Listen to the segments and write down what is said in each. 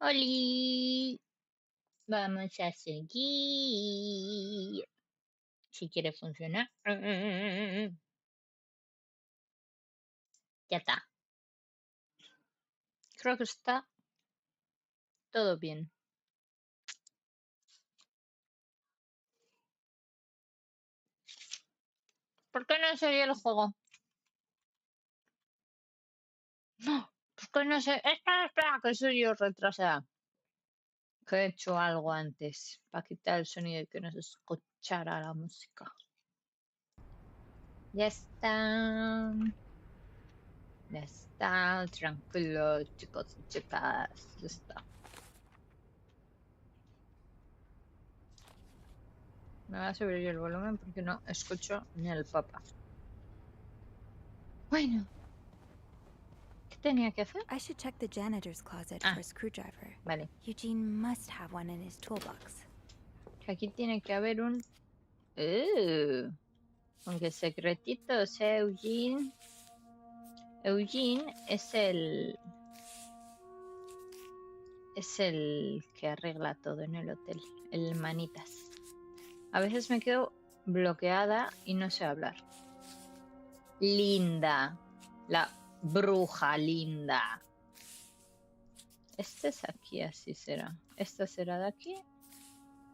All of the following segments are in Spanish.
Oli, vamos a seguir. Si quiere funcionar. Ya está. Creo que está todo bien. ¿Por qué no sería el juego? No, ¿por qué no sé? Espera, que soy yo retrasada. Que he hecho algo antes para quitar el sonido y que no se escuchara la música. Ya está. Ya está, tranquilo, chicos y chicas. Ya está. Me va a subir yo el volumen porque no escucho ni al papa. Bueno, ¿qué tenía que hacer? I should check the janitor's closet for a screwdriver. Vale. Eugene must have one in his toolbox. Aquí tiene que haber un... aunque secretito sea Eugene. Eugene es el... Es el que arregla todo en el hotel. El manitas. A veces me quedo bloqueada y no sé hablar. Linda. La bruja linda. Este es aquí, así será. Esta será de aquí.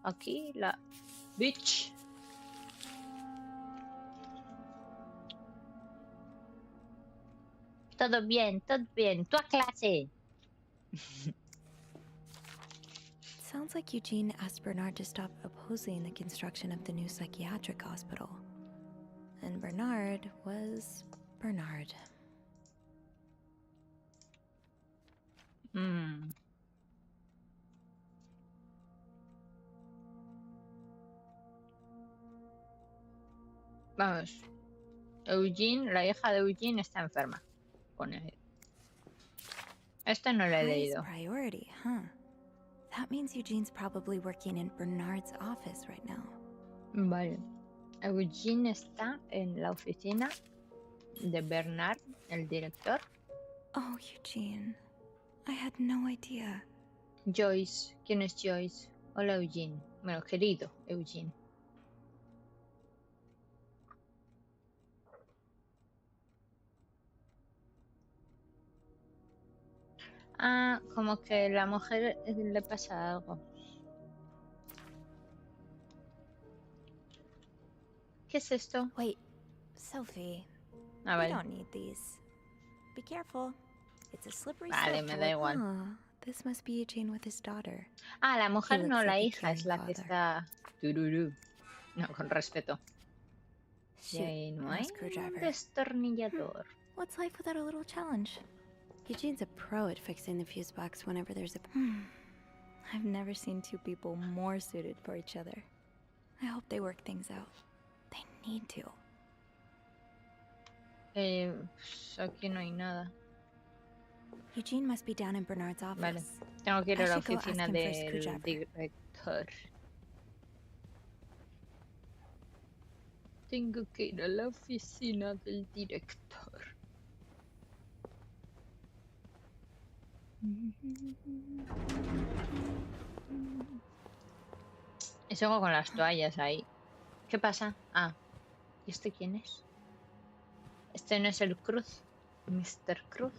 Aquí la bitch. Todo bien, todo bien. Tu a clase. Sounds like Eugene asked Bernard to stop opposing the construction of the new psychiatric hospital. And Bernard was Bernard. Vamos. Eugene, la hija de Eugene está enferma. Pone. Esta no la he Highest leído. priority, huh? That means Eugene's probably working in Bernard's office right now. Vale. Eugene está en la oficina de Bernard, el director. Oh, Eugene. I had no idea. Joyce. ¿Quién es Joyce? Hola, Eugene. Bueno, querido Eugene. Ah, como que la mujer le pasa algo. ¿Qué es esto? Wait, Sophie, Ah, we vale. don't need these. Be careful. It's a slippery Vale, slope me to da it. igual. This must be Eugene with his daughter. Ah, la He mujer no, looks la like a hija es caring la que father. está... Tururú. No, con respeto. Y Shoot, ahí no no hay screwdriver. destornillador. What's life without a little challenge? Eugene's a pro at fixing the fuse box whenever there's a... I've never seen two people more suited for each other. I hope they work things out. They need to. Pues aquí no hay nada. Eugene must be down in Bernard's office. Vale, tengo que ir I a la should go ask oficina him for a del screwdriver. director. Tengo que ir a la oficina del director. Y sigo con las toallas ahí. ¿Qué pasa? Ah, ¿y este quién es? ¿Este no es el Cruz? ¿Mr. Cruz?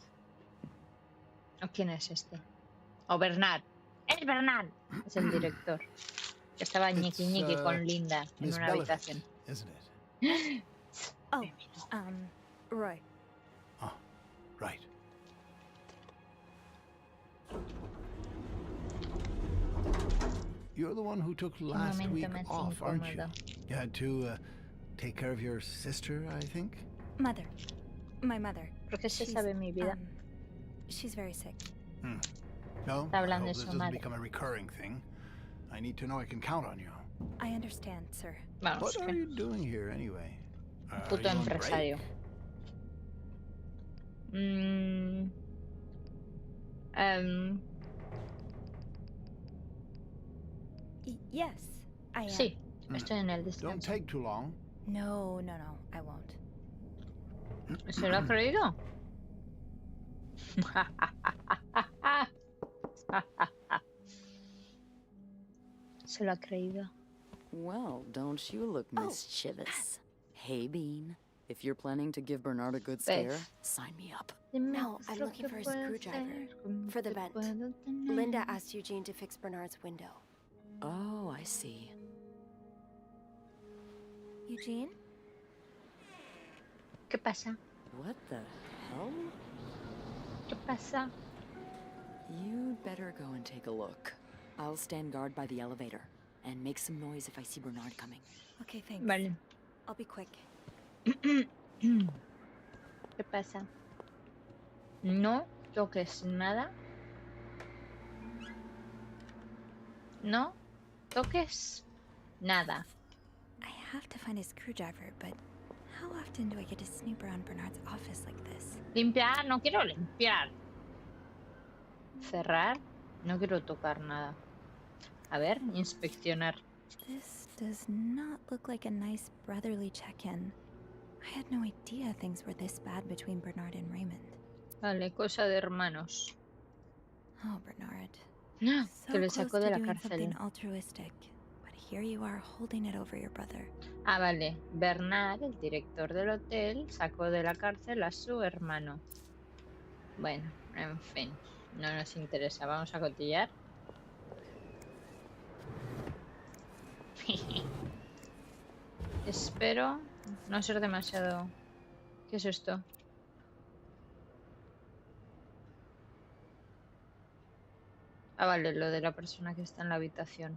¿O quién es este? ¿O Bernard? ¡Es Bernard! Es el director. Que estaba ñiqui ñiqui con Linda en una habitación. Isn't it? Oh, Roy. Oh, right. You're the one who took last week off, aren't you? You had to take care of your sister, I think? Mother. My mother. ¿Por qué se sabe mi vida? She's very sick. No, Está I hablando hope de this su doesn't madre. become a recurring thing. I need to know I can count on you. I understand, sir. Vamos, What are que you doing here anyway? puto Are you on empresario. break? Yes, I am. Sí, estoy en el Don't descanso. take too long. No, I won't. ¿Se lo ha creído? Se lo ha creído. Well, don't you look mischievous. Hey, Bean. If you're planning to give Bernard a good scare, sign me up. No, I'm looking for a screwdriver for the vent. Linda asked Eugene to fix Bernard's window. Oh, I see. Eugene? ¿Qué pasa? What the hell? ¿Qué pasa? You'd better go and take a look. I'll stand guard by the elevator and make some noise if I see Bernard coming. Okay, thanks. Vale. I'll be quick. ¿Qué pasa? No toques nada. No toques nada. I have to find a screwdriver, but how often do I get to snoop around Bernard's office like this? Limpiar, no quiero limpiar. Cerrar, no quiero tocar nada. A ver, inspeccionar. This does not look like a nice brotherly check-in. I had no idea things were this bad between Bernard and Raymond. Vale, cosa de hermanos. Oh, Bernard. Que le So sacó close de to la doing cárcel. something altruistic, but here you are holding it over your brother. Ah, vale. Bernard, el director del hotel, sacó de la cárcel a su hermano. Bueno, en fin. No nos interesa. Vamos a cotillar. Espero no ser demasiado... ¿Qué es esto? Ah, vale, lo de la persona que está en la habitación.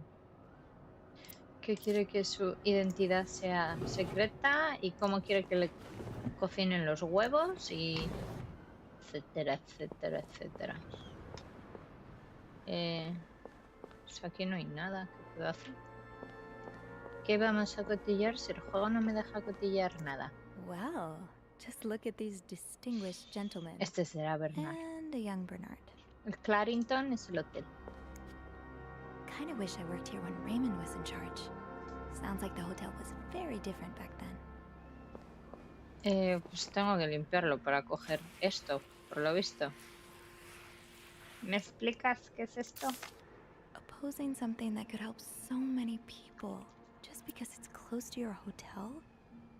Que quiere que su identidad sea secreta y cómo quiere que le cocinen los huevos y... etcétera, etcétera, etcétera. Pues aquí no hay nada que pueda hacer. ¿Qué vamos a cotillar si el juego no me deja cotillar nada? Wow, just look at these distinguished gentlemen. Este será Bernard. And a young Bernard. El Clarendon es el hotel. Kinda wish I worked here when Raymond was in charge. Sounds like the hotel was very different back then. Pues tengo que limpiarlo para coger esto, por lo visto. ¿Me explicas qué es esto? Opposing something that could help so many people just because it's close to your hotel?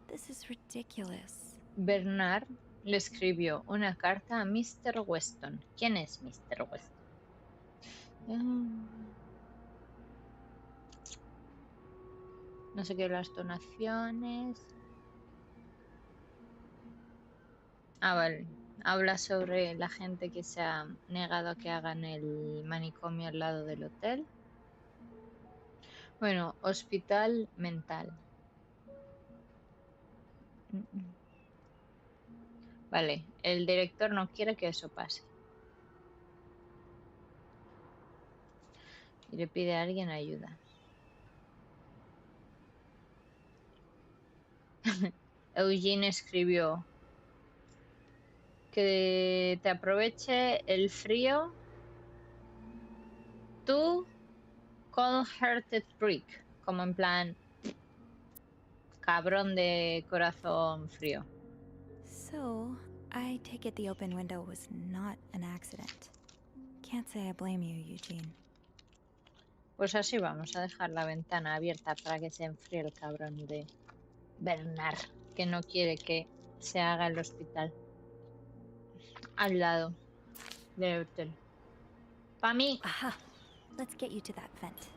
This is ridiculous. Bernard le escribió una carta a Mr. Weston. ¿Quién es Mr. Weston? No sé qué, las donaciones. Ah, vale. Habla sobre la gente que se ha negado a que hagan el manicomio al lado del hotel. Bueno, hospital mental. Vale, el director no quiere que eso pase. Y le pide a alguien ayuda. Eugene escribió que te aproveche el frío. Tú, cold-hearted prick. Como en plan, cabrón de corazón frío. So, I take it the open window was not an accident. Can't say I blame you, Eugene. Pues así vamos a dejar la ventana abierta para que se enfríe el cabrón de Bernard, que no quiere que se haga el hospital al lado del hotel. Para mí. Aha! Let's get you to that vent.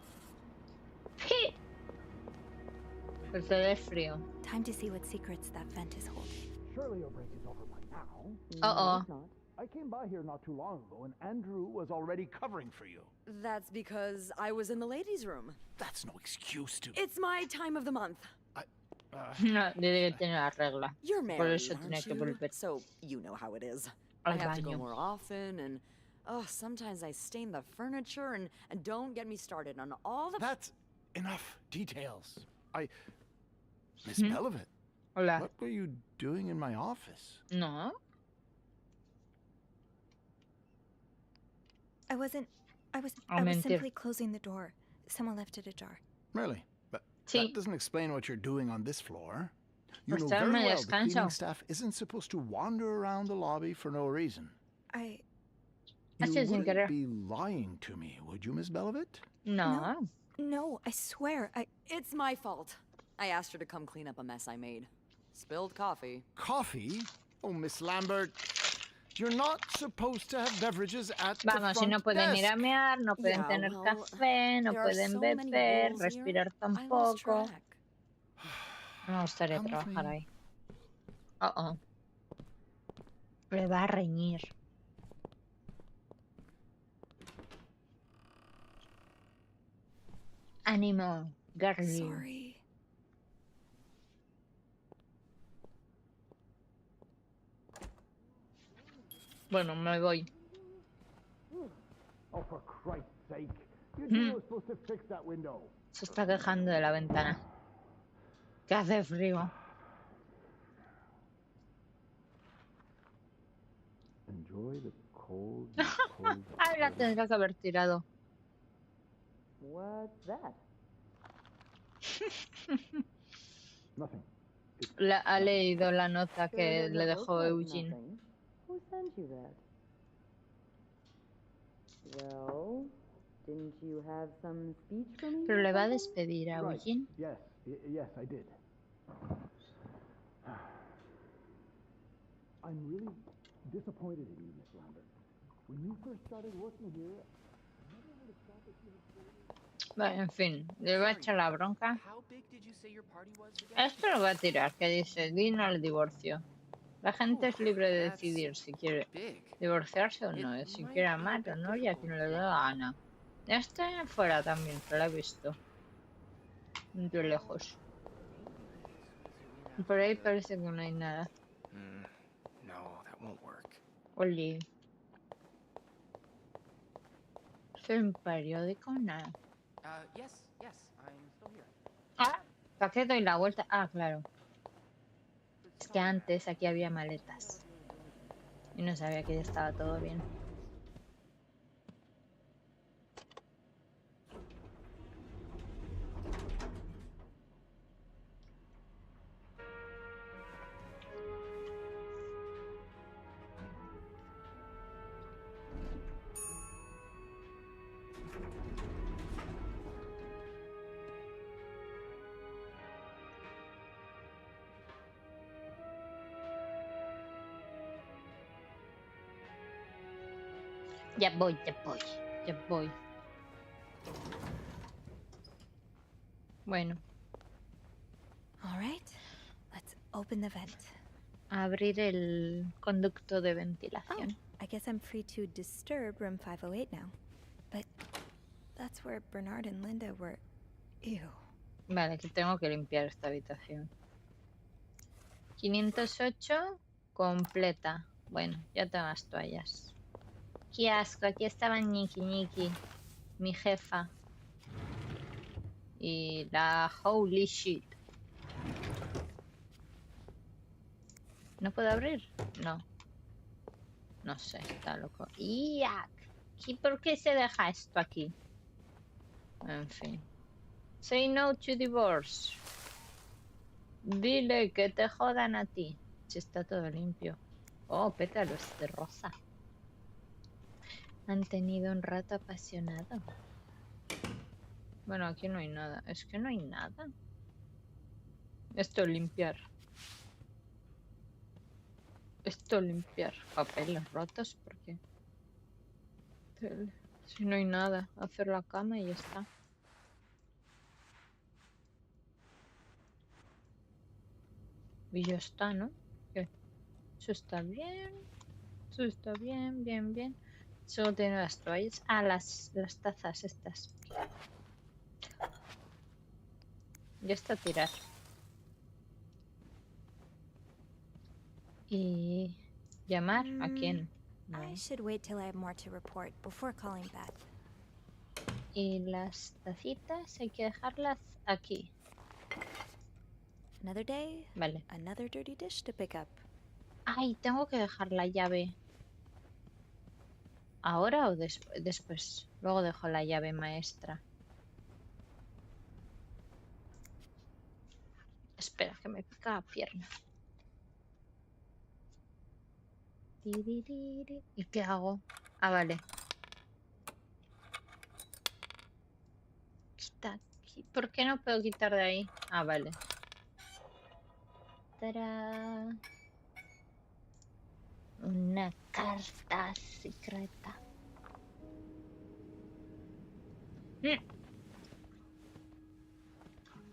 Pues te dé frío. Time to see what secrets that vent is holding. Surely your break is over by now. Uh-oh. I came by here not too long ago, and Andrew was already covering for you. That's because I was in the ladies' room. That's no excuse to... It's my time of the month. No, debe tener la regla. You're Por married, eso tenía aren't que you? volver So you know how it is. al I have to go baño. more often, and sometimes I stain the furniture, and don't get me started on all the... That's enough details. Miss Belivet, Hola. what were you doing in my office? No. I was mentir. simply closing the door. Someone left it ajar. Really? But Sí. that doesn't explain what you're doing on this floor. You Pues know very darme well the cleaning descanso. staff isn't supposed to wander around the lobby for no reason. I... You Así sin querer. wouldn't be lying to me, would you, Miss Belivet? No. No, I swear, It's my fault. I asked her to come clean up a mess I made. Spilled coffee. Coffee? Oh, Miss Lambert, you're not supposed to have beverages at the Vamos, si no front pueden ir a desk. mear, no pueden Yeah, tener well, café, no there are pueden so many beber, rules here, respirar I lost tampoco. track. No me gustaría Come with trabajar me. ahí. Oh. Le va a reñir. Ánimo, girly. sorry. Bueno, me voy. Oh, for Christ's sake. You two were supposed to fix that window. Se está quejando de la ventana. Que hace frío. Enjoy the cold, Ay, la tendría que haber tirado. What's that? Nothing. Ha leído la nota que le dejó Looks like Eugene. nothing. Who sent you that? Well, didn't you have some speech for me? Pero or le va a something? despedir a Right. Eugene. Yes, I did. I'm really disappointed in you, Miss Lambert. When you first started working here, Vale, en fin, le va a echar la bronca. How big did you say your party was again? Esto lo va a tirar, que dice, digno al divorcio. La gente es libre de decidir si quiere Big. divorciarse o no, si quiere amar o no, y a quien le dé la gana. Este fuera también, que lo he visto. De lejos. Por ahí parece que no hay nada. No, that won't work. Oli. ¿Soy un periódico? Nada. Yes, I'm still here. Ah, ¿para qué doy la vuelta? Ah, claro. Es que antes aquí había maletas. Y no sabía que ya estaba todo bien. Ya voy, ya voy, ya voy. Bueno, All right, let's open the vent. abrir el conducto de Oh, ventilación. I guess I'm free to disturb room 508 now. But that's where Bernard and Linda were. Ew. Vale, que tengo que limpiar esta habitación. 508, completa. Bueno, ya tengo las toallas. Qué asco, aquí estaban Niki Niki, mi jefa. Y la holy shit. ¿No puedo abrir? No. No sé, está loco. ¡Iak! ¿Y por qué se deja esto aquí? En fin. Say no to divorce. Dile que te jodan a ti. Si está todo limpio. Oh, pétalos de rosa. Han tenido un rato apasionado. Bueno, aquí no hay nada. Es que no hay nada. Esto limpiar. Esto limpiar. Papeles rotos, ¿por qué? Si no hay nada. Hacer la cama y ya está. Y ya está, ¿no? ¿Qué? Eso está bien. Eso está bien, bien, bien. Solo tiene las toallas. Ah, las tazas estas. Ya está a tirar. Y... ¿llamar? ¿A quién? No. I should wait till I have more to report before calling Beth. Y las tacitas hay que dejarlas aquí. Another day, Vale. another dirty dish to pick up. Ay, tengo que dejar la llave. ¿Ahora o después? Luego dejo la llave maestra. Espera, que me pica la pierna. ¿Y qué hago? Ah, vale. Quita. ¿Por qué no puedo quitar de ahí? Ah, vale. ¡Tará! Una carta secreta.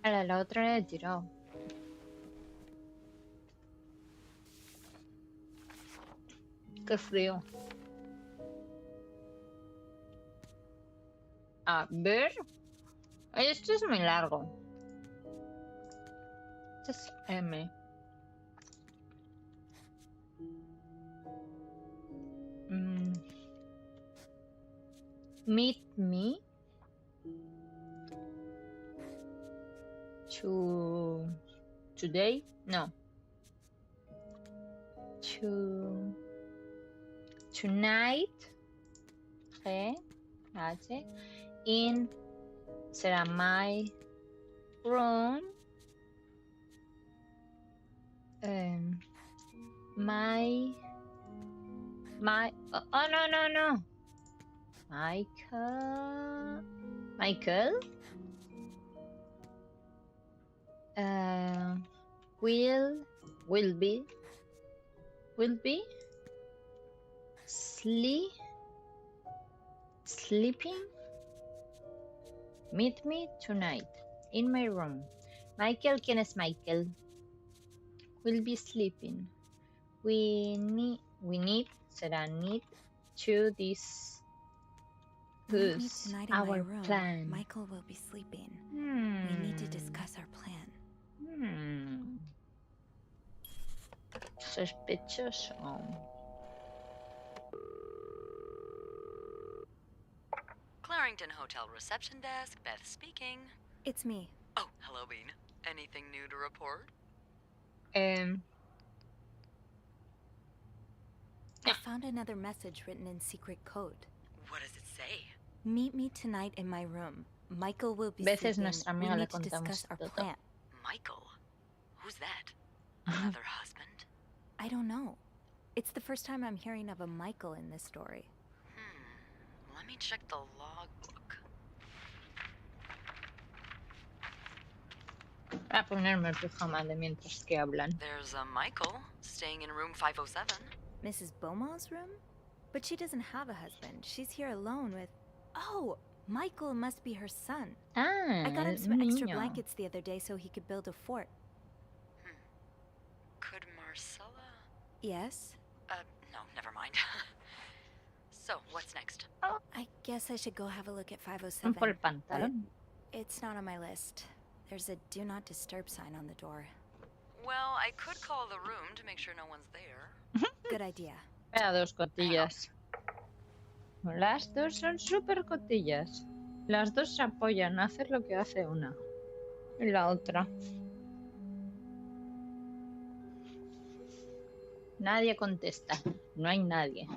A la otra la he tirado. Qué frío. A ver. Esto es muy largo. Esto es M. Meet me today? No. Tonight. G. H. In. Será my room. My. Oh, no. Michael. Will be sleeping. Meet me tonight in my room. Michael, ¿quién es Michael? Will be sleeping. We need será need to discuss Meet me tonight in our my room. plan. Michael will be sleeping. We need to discuss our plan. Sospechoso. Clarrington Hotel reception desk, Beth speaking. It's me. Oh, hello, Bean. Anything new to report? I found another message written in secret code. What does it say? Meet me tonight in my room. Michael will be Veces sleeping. nuestra We amiga le need to discuss contamos our todo. plan. Michael? Who's that? Another husband? I don't know. It's the first time I'm hearing of a Michael in this story. Let me check the logbook. Voy a ponerme el pijama de mientras que hablan. There's a Michael staying in room 507. Mrs. Beaumont's room? But she doesn't have a husband. She's here alone with... Oh, Michael must be her son. Ah, I got him un some extra niño. blankets the other day so he could build a fort. Could Marcella? Yes? No, never mind. So, what's next? I guess I should go have a look at Un 507. por el pantalón. It's not on my list. There's a do not disturb sign on the door. Well, I could call the room to make sure no one's there. Good idea. Espera, dos cotillas. Las dos son súper cotillas. Las dos se apoyan a hacer lo que hace una y la otra. Nadie contesta. No hay nadie.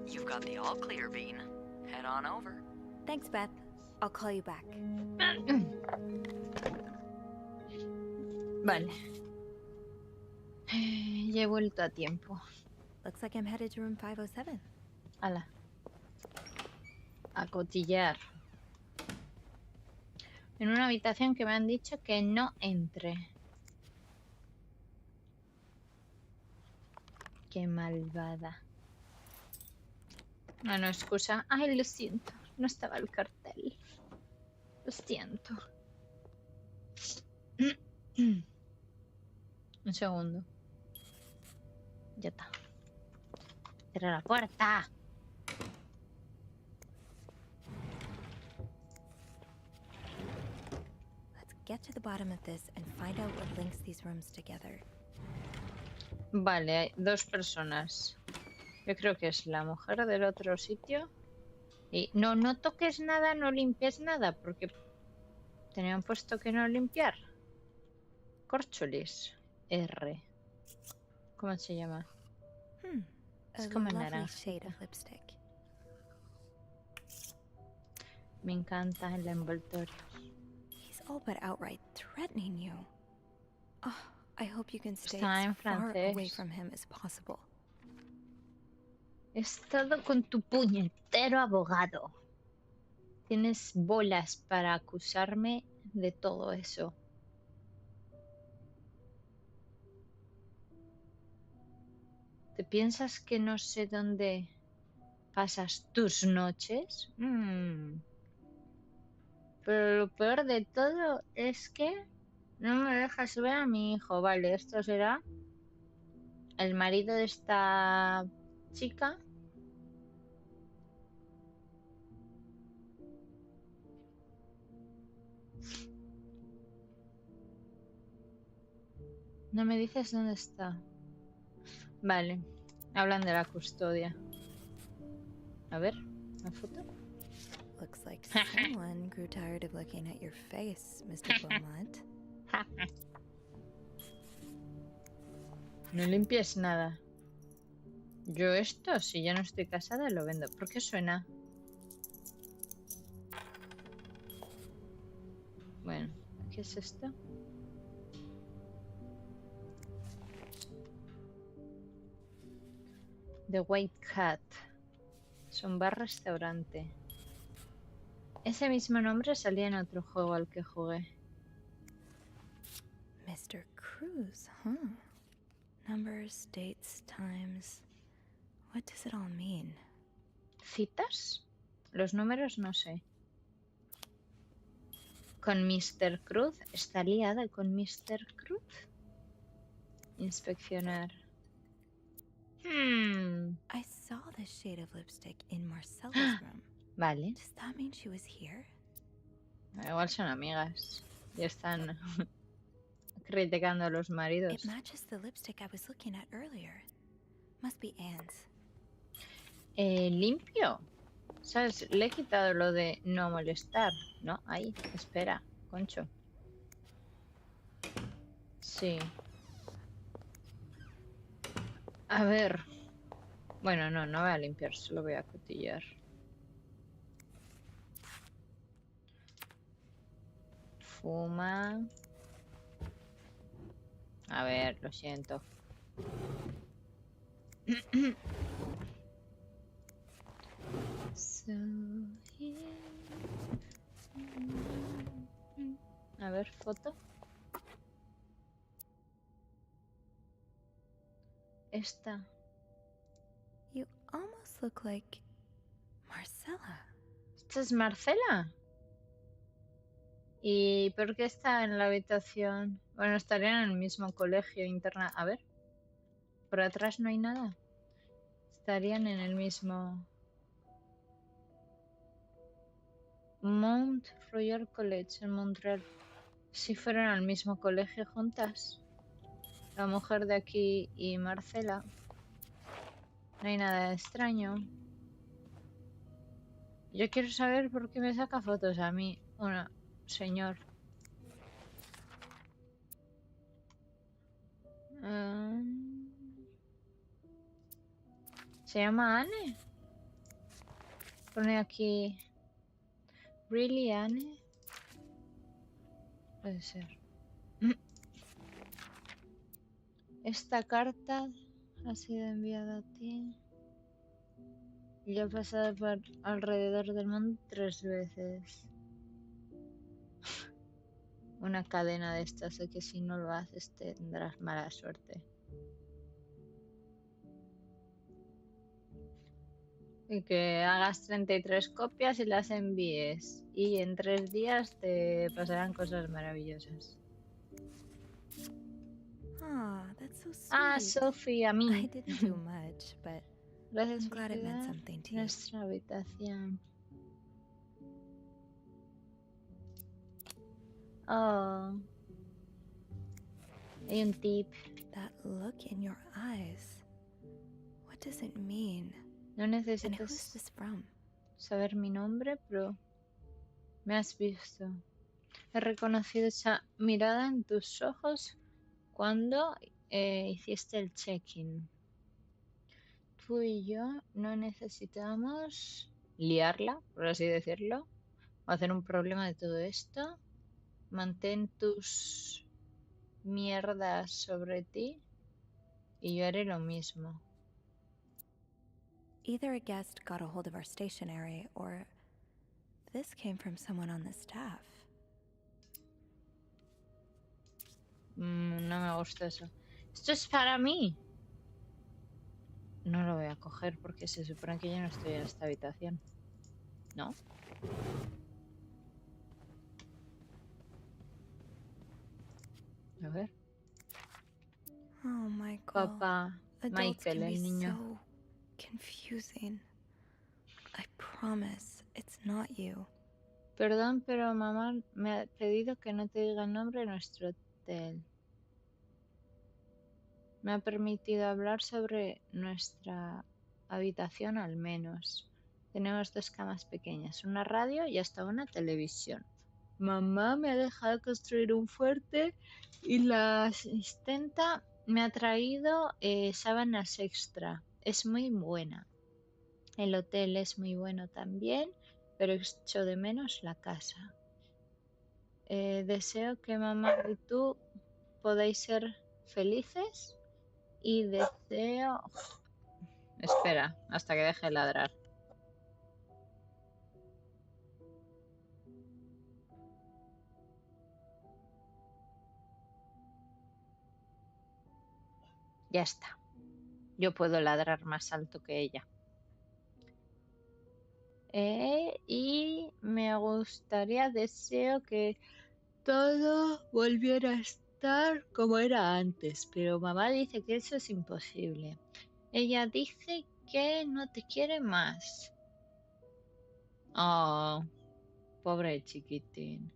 You've got the all clear, Bean. Head on over. Thanks, Beth. I'll call you back. Vale. Ya he vuelto a tiempo. Looks like I'm headed to room 507. Ala. A cotillar. En una habitación que me han dicho que no entre. Qué malvada. No, no, excusa. Ay, lo siento. No estaba el cartel. Lo siento. Un segundo. Ya está. Cierra la puerta. Let's get to the bottom of this and find out what links these rooms together. Vale, hay dos personas. Yo creo que es la mujer del otro sitio. Y no toques nada, no limpies nada, porque tenían puesto que no limpiar. Corcholis. R. ¿Cómo se llama? A Es como lovely naranja. shade of lipstick. Me encanta el envoltorio. He's all but outright threatening you. Oh, I hope you can stay Está en as far away francés. from him as possible. He estado con tu puñetero abogado. Tienes bolas para acusarme de todo eso. ¿Te piensas que no sé dónde pasas tus noches? Pero lo peor de todo es que no me dejas ver a mi hijo. Vale, esto será el marido de esta chica. No me dices dónde está. Vale, hablan de la custodia. A ver, la foto. Looks like someone grew tired of looking at your face, Mr. Beaumont. No limpies nada. Yo esto, si ya no estoy casada, lo vendo. ¿Por qué suena? Bueno, ¿qué es esto? The White Cat. Es un bar-restaurante. Ese mismo nombre salía en otro juego al que jugué. Mr. Cruz, huh? Numbers, dates, times. What does it all mean? ¿Citas? Los números no sé. ¿Con Mr. Cruz? ¿Está liada con Mr. Cruz? Inspeccionar. I saw this shade of lipstick in Marcella's room. Vale. Does that mean she was here? Igual son amigas. Y están criticando a los maridos. It matches the lipstick I was looking at earlier. Must be Anne's. Limpio. ¿Sabes? Le he quitado lo de no molestar. No, ahí. Espera, concho. Sí. A ver. Bueno, no voy a limpiar, solo voy a cotillar. Fuma. A ver, lo siento. So here. A ver, foto. Esta. You almost look like Marcella. ¿Esta es Marcela? ¿Y por qué está en la habitación? Bueno, estarían en el mismo colegio interna. A ver. Por atrás no hay nada. Estarían en el mismo... Mount Royal College en Montreal. Si fueron al mismo colegio juntas. La mujer de aquí y Marcela. No hay nada extraño. Yo quiero saber por qué me saca fotos a mí. Una, señor. ¿Se llama Anne? Pone aquí... ¿Really, Anne? Puede ser. Esta carta ha sido enviada a ti. Yo he pasado por alrededor del mundo 3 veces. Una cadena de estas de que si no lo haces tendrás mala suerte. Y que hagas 33 copias y las envíes. Y en 3 días te pasarán cosas maravillosas. Ah, that's so sweet. Ah, Sophie, a mí. I didn't do much, but Gracias I'm por glad it meant cuidar something to you. nuestra habitación. Oh. Hay un tip. That look in your eyes. What does it mean? No And who's necesitas this from? saber mi nombre, pero me has visto. He reconocido esa mirada en tus ojos cuando hiciste el check-in. Tú y yo no necesitamos liarla, por así decirlo, o hacer un problema de todo esto. Mantén tus mierdas sobre ti y yo haré lo mismo. Either a guest got a hold of our stationery, or this came from someone on the staff. No me gusta eso. Esto es para mí. No lo voy a coger porque se supone que yo no estoy en esta habitación. ¿No? A ver. Oh, Michael. Papá. Adults Michael, can be el niño. so confusing. I promise it's not you. Perdón, pero mamá me ha pedido que no te diga el nombre de nuestro hotel. Me ha permitido hablar sobre nuestra habitación al menos. Tenemos 2 camas pequeñas, una radio y hasta una televisión. Mamá me ha dejado construir un fuerte y la asistenta me ha traído sábanas extra. Es muy buena. El hotel es muy bueno también, pero echo de menos la casa. Deseo que mamá y tú podáis ser felices y deseo... Espera, hasta que deje de ladrar. Ya está. Yo puedo ladrar más alto que ella. Y me gustaría, deseo que todo volviera a estar como era antes, pero mamá dice que eso es imposible. Ella dice que no te quiere más. Oh, pobre chiquitín.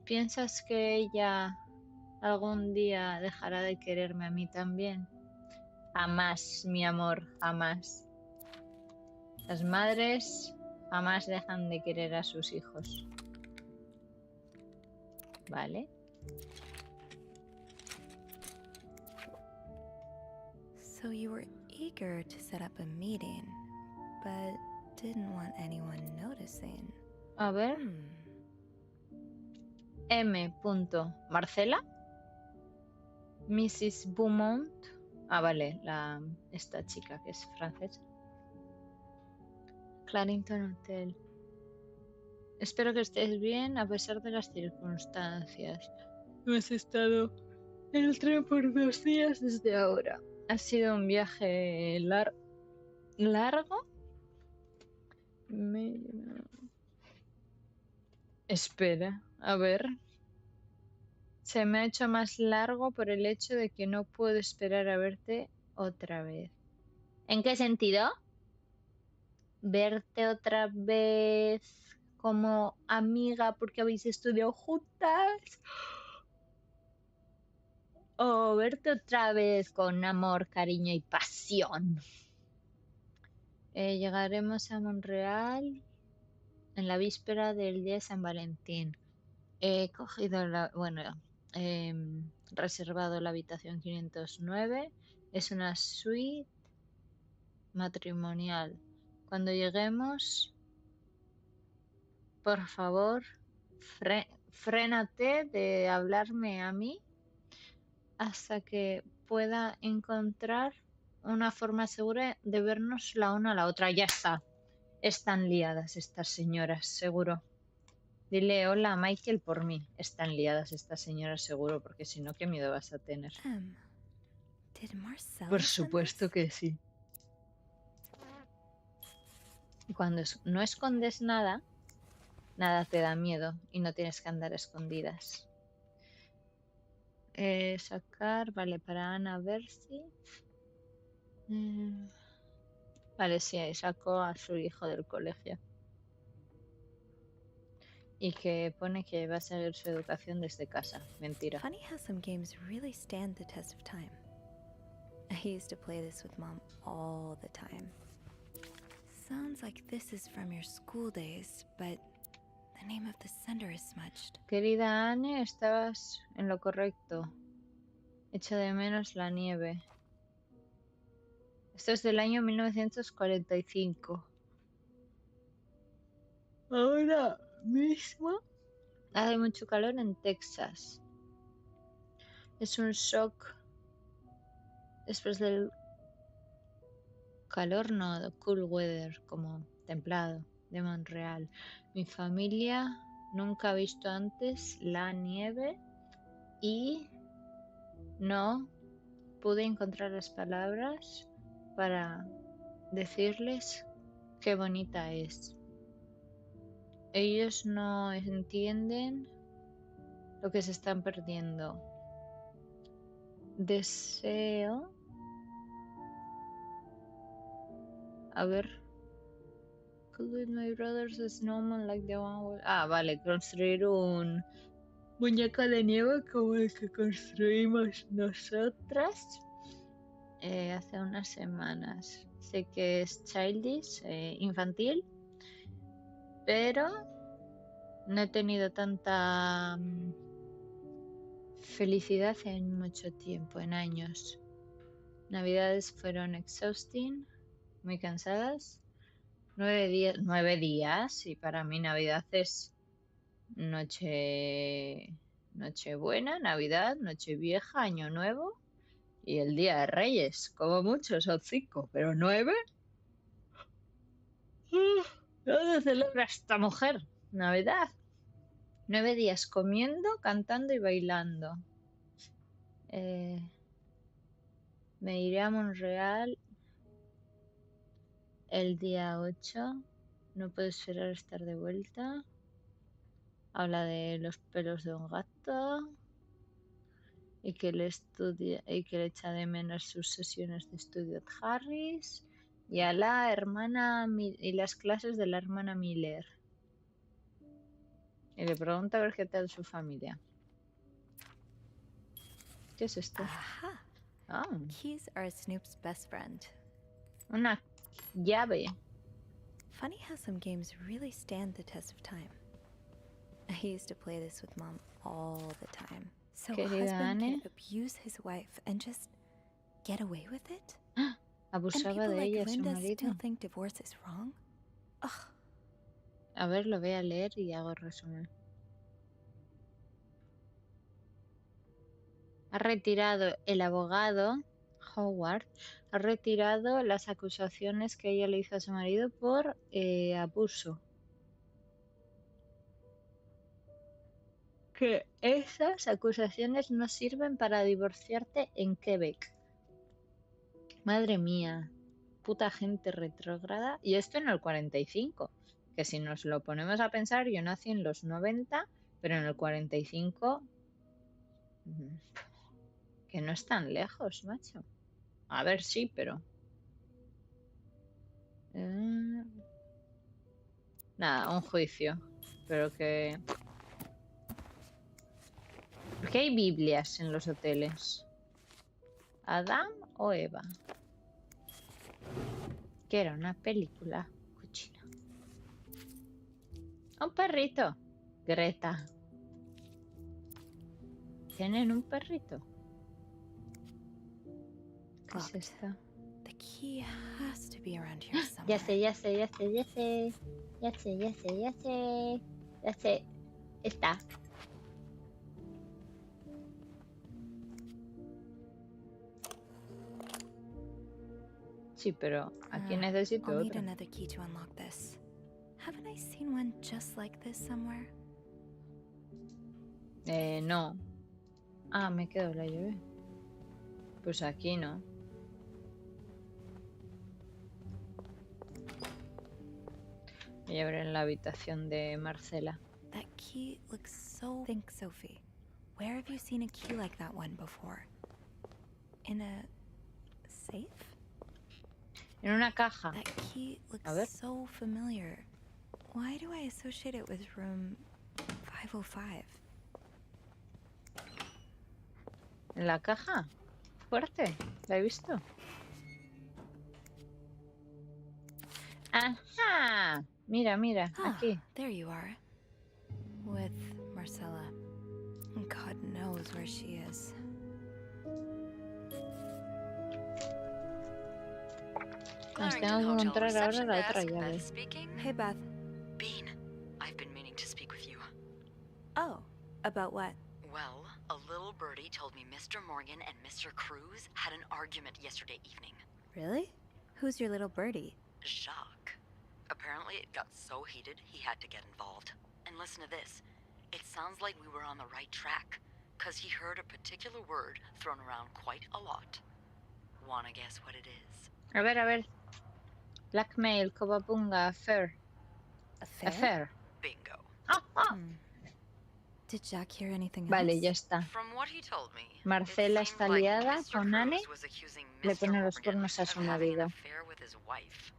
¿Piensas que ella algún día dejará de quererme a mí también? Jamás, mi amor, jamás. Las madres jamás dejan de querer a sus hijos. ¿Vale? So you were eager to set up a meeting, but didn't want anyone noticing. A ver. M. Marcela. Mrs. Beaumont. Ah, vale, esta chica que es francesa. Clarendon Hotel. Espero que estés bien a pesar de las circunstancias. No has estado en el tren por 2 días desde ahora. Ha sido un viaje largo. Espera, a ver. Se me ha hecho más largo por el hecho de que no puedo esperar a verte otra vez. ¿En qué sentido? ¿Verte otra vez como amiga porque habéis estudiado juntas? ¿O verte otra vez con amor, cariño y pasión? Llegaremos a Montreal en la víspera del día de San Valentín. He cogido reservado la habitación 509. Es una suite matrimonial. Cuando lleguemos, por favor, frénate de hablarme a mí hasta que pueda encontrar una forma segura de vernos la una a la otra. Ya está. Están liadas estas señoras, seguro. Dile hola a Michael por mí. Están liadas estas señoras, seguro, porque si no, ¿qué miedo vas a tener? Did Marcella Por send supuesto this? que sí. Y cuando no escondes nada, nada te da miedo y no tienes que andar a escondidas. Sacar, vale, para Ana Bercy. Vale, sí, ahí sacó a su hijo del colegio. Y que pone que va a seguir su educación desde casa. Mentira. Funny how some games really stand the test of time. I used to play this with Mom all the time. Sounds like this is from your school days, but the name of the sender is smudged. Querida Anne, estabas en lo correcto. Echo de menos la nieve. Esto es del año 1945. Ahora mismo hace mucho calor en Texas. Es un shock después del calor, no, de cool weather, como templado, de Montreal. Mi familia nunca ha visto antes la nieve y no pude encontrar las palabras para decirles qué bonita es. Ellos no entienden lo que se están perdiendo. Deseo... A ver. Could with my brothers a snowman like the one... vale, construir un muñeco de nieve como el que construimos nosotras hace unas semanas. Sé que es childish, infantil, pero no he tenido tanta felicidad en mucho tiempo, en años. Navidades fueron exhausting, muy cansadas. 9 días, y para mí Navidad es Nochebuena, Navidad, Nochevieja, Año Nuevo y el Día de Reyes. Como mucho son 5, pero 9. ¿Dónde celebra esta mujer Navidad? 9 días comiendo, cantando y bailando. Me iré a Montreal el día 8. No puedo esperar a estar de vuelta. Habla de los pelos de un gato y que le echa de menos sus sesiones de estudio de Harris y a la hermana y las clases de la hermana Miller. Y le pregunta a ver qué tal su familia. ¿Qué es esto? Aha! Ah, Keys are Snoop's best friend. una llave. Funny how some games really stand the test of time. I used to play this with Mom all the time. So a Querida husband Anne. can abuse his wife and just get away with it? And Abusaba people de like ella su Linda marido. still think divorce is wrong? Ugh. A ver, lo voy a leer y hago resumen. Ha retirado el abogado Howard, ha retirado las acusaciones que ella le hizo a su marido por abuso. Que esas acusaciones no sirven para divorciarte en Quebec. Madre mía. Puta gente retrógrada. Y esto en el 45. Que si nos lo ponemos a pensar, yo nací en los 90, pero en el 45... Que no es tan lejos, macho. A ver, sí, pero... Nada, un juicio. Pero que... ¿Por qué hay Biblias en los hoteles? ¿Adán o Eva? Que era una película cochina. Un perrito. Greta. ¿Tienen un perrito? ¿Qué es esto? The key has to be around here somewhere. Ya sé, ya sé, ya sé, ya sé. Ya sé, ya sé, ya sé. Ya sé. Está. Sí, pero aquí necesito I'll need otro. another key to unlock this. Haven't I seen one just like this somewhere? No. Ah, me quedo la llave. Pues aquí no. Voy a ver en la habitación de Marcela. That key looks so... Think, Sophie. Where have you seen a key like that one before? In a safe? En una caja. That key A ver. looks so familiar. Why do I associate it with room 505? ¿En la caja? Fuerte. ¿La he visto? ¡Ajá! Mira, mira, aquí. There you are. With Marcella. God knows where she is. Nos tengo que encontrar ahora la otra llave. Hey, Beth. Bean, I've been meaning to speak with you. Oh, about what? Well, a little birdie told me Mr. Morgan and Mr. Cruz had an argument yesterday evening. Really? Who's your little birdie? Jacques. Apparently it got so heated he had to get involved. And listen to this. It sounds like we were on the right track, 'cause he heard a particular word thrown around quite a lot. Wanna guess what it is? A ver. Blackmail, Cobabunga, affair. Affair. Bingo. Did Jack hear anything Vale, else? ya está. From what he told me, Marcela it seemed está like liada Mr. con Anne. Cruz was accusing Le Mr. pone los Morgan cuernos a su of having an marido. affair with his wife.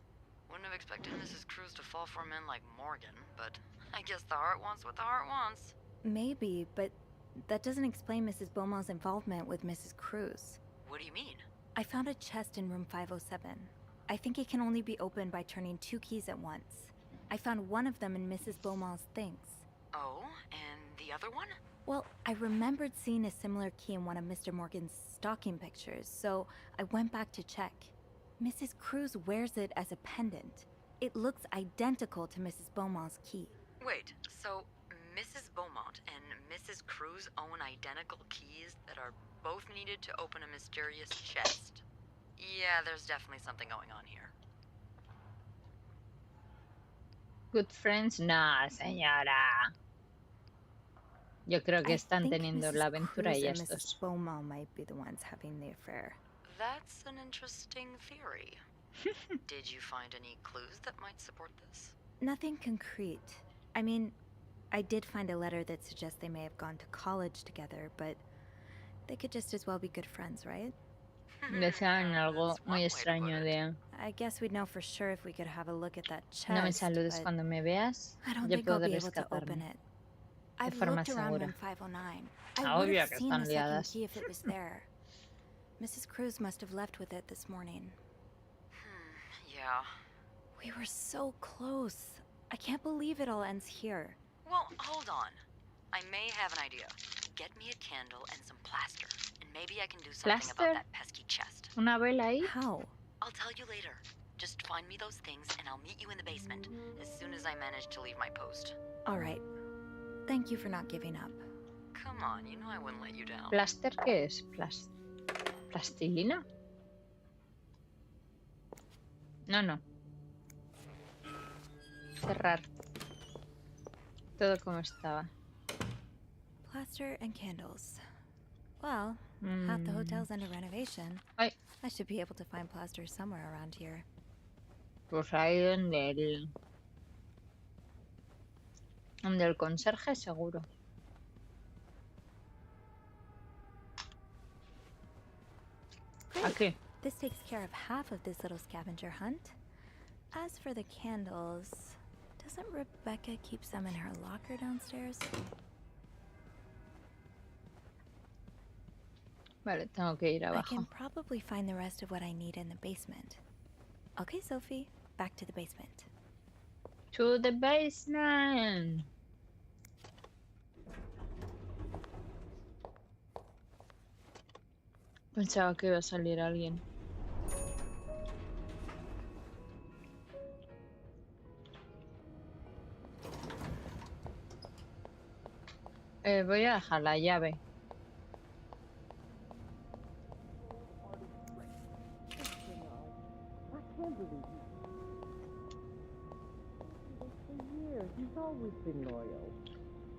Wouldn't have expected Mrs. Cruz to fall for a man like Morgan, but I guess the heart wants what the heart wants. Maybe, but that doesn't explain Mrs. Beaumont's involvement with Mrs. Cruz. What do you mean? I found a chest in room 507. I think it can only be opened by turning 2 keys at once. I found one of them in Mrs. Beaumont's things. Oh, and the other one? Well, I remembered seeing a similar key in one of Mr. Morgan's stocking pictures, so I went back to check. Mrs. Cruz wears it as a pendant. It looks identical to Mrs. Beaumont's key. Wait, so Mrs. Beaumont and Mrs. Cruz own identical keys that are both needed to open a mysterious chest? Yeah, there's definitely something going on here. Good friends, no, señora. Yo creo que están teniendo la aventura Cruz ellas and dos. Mrs. Beaumont might be the ones having the affair. That's an interesting theory. Did you find any clues that might support this? Nothing concrete. I mean, I did find a letter that suggests they may have gone to college together, but they could just as well be good friends, right? Decían algo That's one muy way to put extraño it. de I guess we'd know for sure if we could have a look at that chest. no me saludes but cuando me veas, I don't yo think I'll puedo be able to open rescatarme. it. I've forma looked around segura. room 509. I Ah, would obvio have que seen están the second liadas. key if it was there. Mrs. Cruz must have left with it this morning. Yeah. We were so close. I can't believe it all ends here. Well, hold on. I may have an idea. Get me a candle and some plaster, and maybe I can do something ¿Plaster? about that pesky chest. Una vela ahí. How? I'll tell you later. Just find me those things, and I'll meet you in the basement as soon as I manage to leave my post. All right. Thank you for not giving up. Come on, you know I wouldn't let you down. ¿Plaster qué es? ¿Plastilina? No. Cerrar. Todo como estaba. Plaster and candles. Well, half the hotel's under renovation. Ay, I should be able to find plaster somewhere around here. Pues ahí donde el conserje seguro. Aquí. This takes care of half of this little scavenger hunt. As for the candles, doesn't Rebecca keep some in her locker downstairs? Vale, tengo que ir I abajo. can probably find the rest of what I need in the basement. Okay, Sophie, back to the basement. To the basement. Pensaba que iba a salir alguien. Voy a dejar la llave.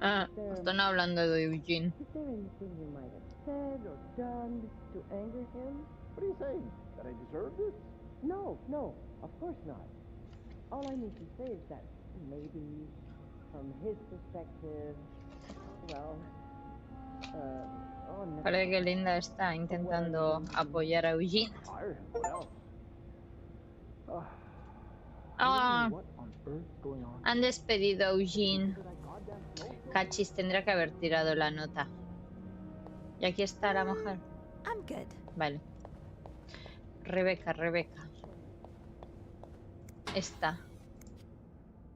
Ah, están hablando de Eugene. Is there anything you might have said or done to anger him? What are you saying? That I deserve this? No, of course not. All I mean to say is that maybe, from his perspective, well, Parece que Linda está intentando apoyar a Eugene. Fire? What else? Ah, What on earth going on? han despedido a Eugene. Cachis, tendrá que haber tirado la nota. Y aquí está la mujer. I'm good. Vale. Rebeca. Esta.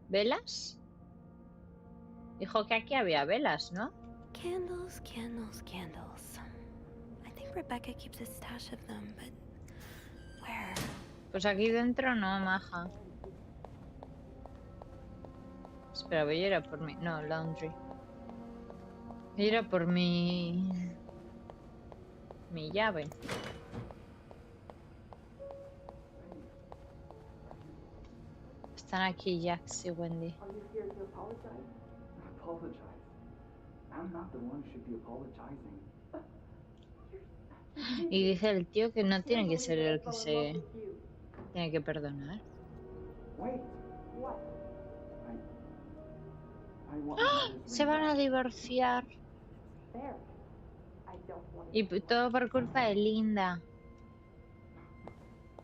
¿Velas? Dijo que aquí había velas, ¿no? Candles. I think Rebecca keeps a stash of them, but where? Pues aquí dentro no, maja. Espera, voy a ir a por mi... No, laundry. Voy a ir a por mi llave. Están aquí Jax y Wendy. Are you here to apologize? Apologize? I'm not the one who should be apologizing. Y dice el tío que no tiene que ser el que se tiene que perdonar. Wait, what? I want Se van a divorciar. there. I don't want Y todo por culpa de Linda.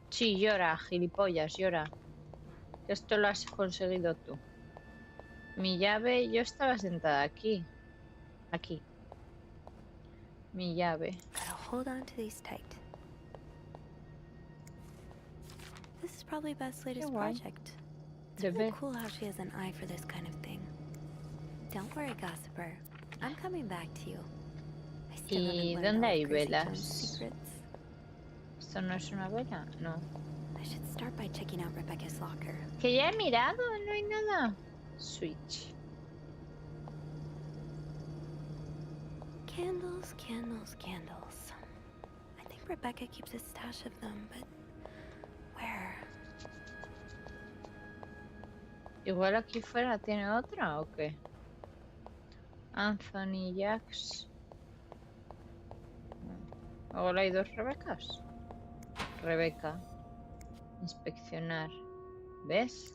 Sí, llora, gilipollas, llora. Esto lo has conseguido tú. Mi llave, yo estaba sentada aquí. Aquí. Mi llave. Gotta hold on to these tight. This is probably Beth's latest guay. project. It's De really Beth. cool how she has an eye for this kind of thing. Don't worry, gossiper. I'm coming back to you. I still ¿Y haven't learned dónde all hay of Crazy velas? John's secrets. ¿Esto no es una vela? No. I should start by checking out Rebecca's locker. Que ya he mirado, no hay nada. Switch. Candles. I think Rebecca keeps a stash of them, but where? Igual aquí fuera tiene otra o qué. Anthony Jax. Ahora hay dos Rebecas. Rebeca. Inspeccionar. ¿Ves?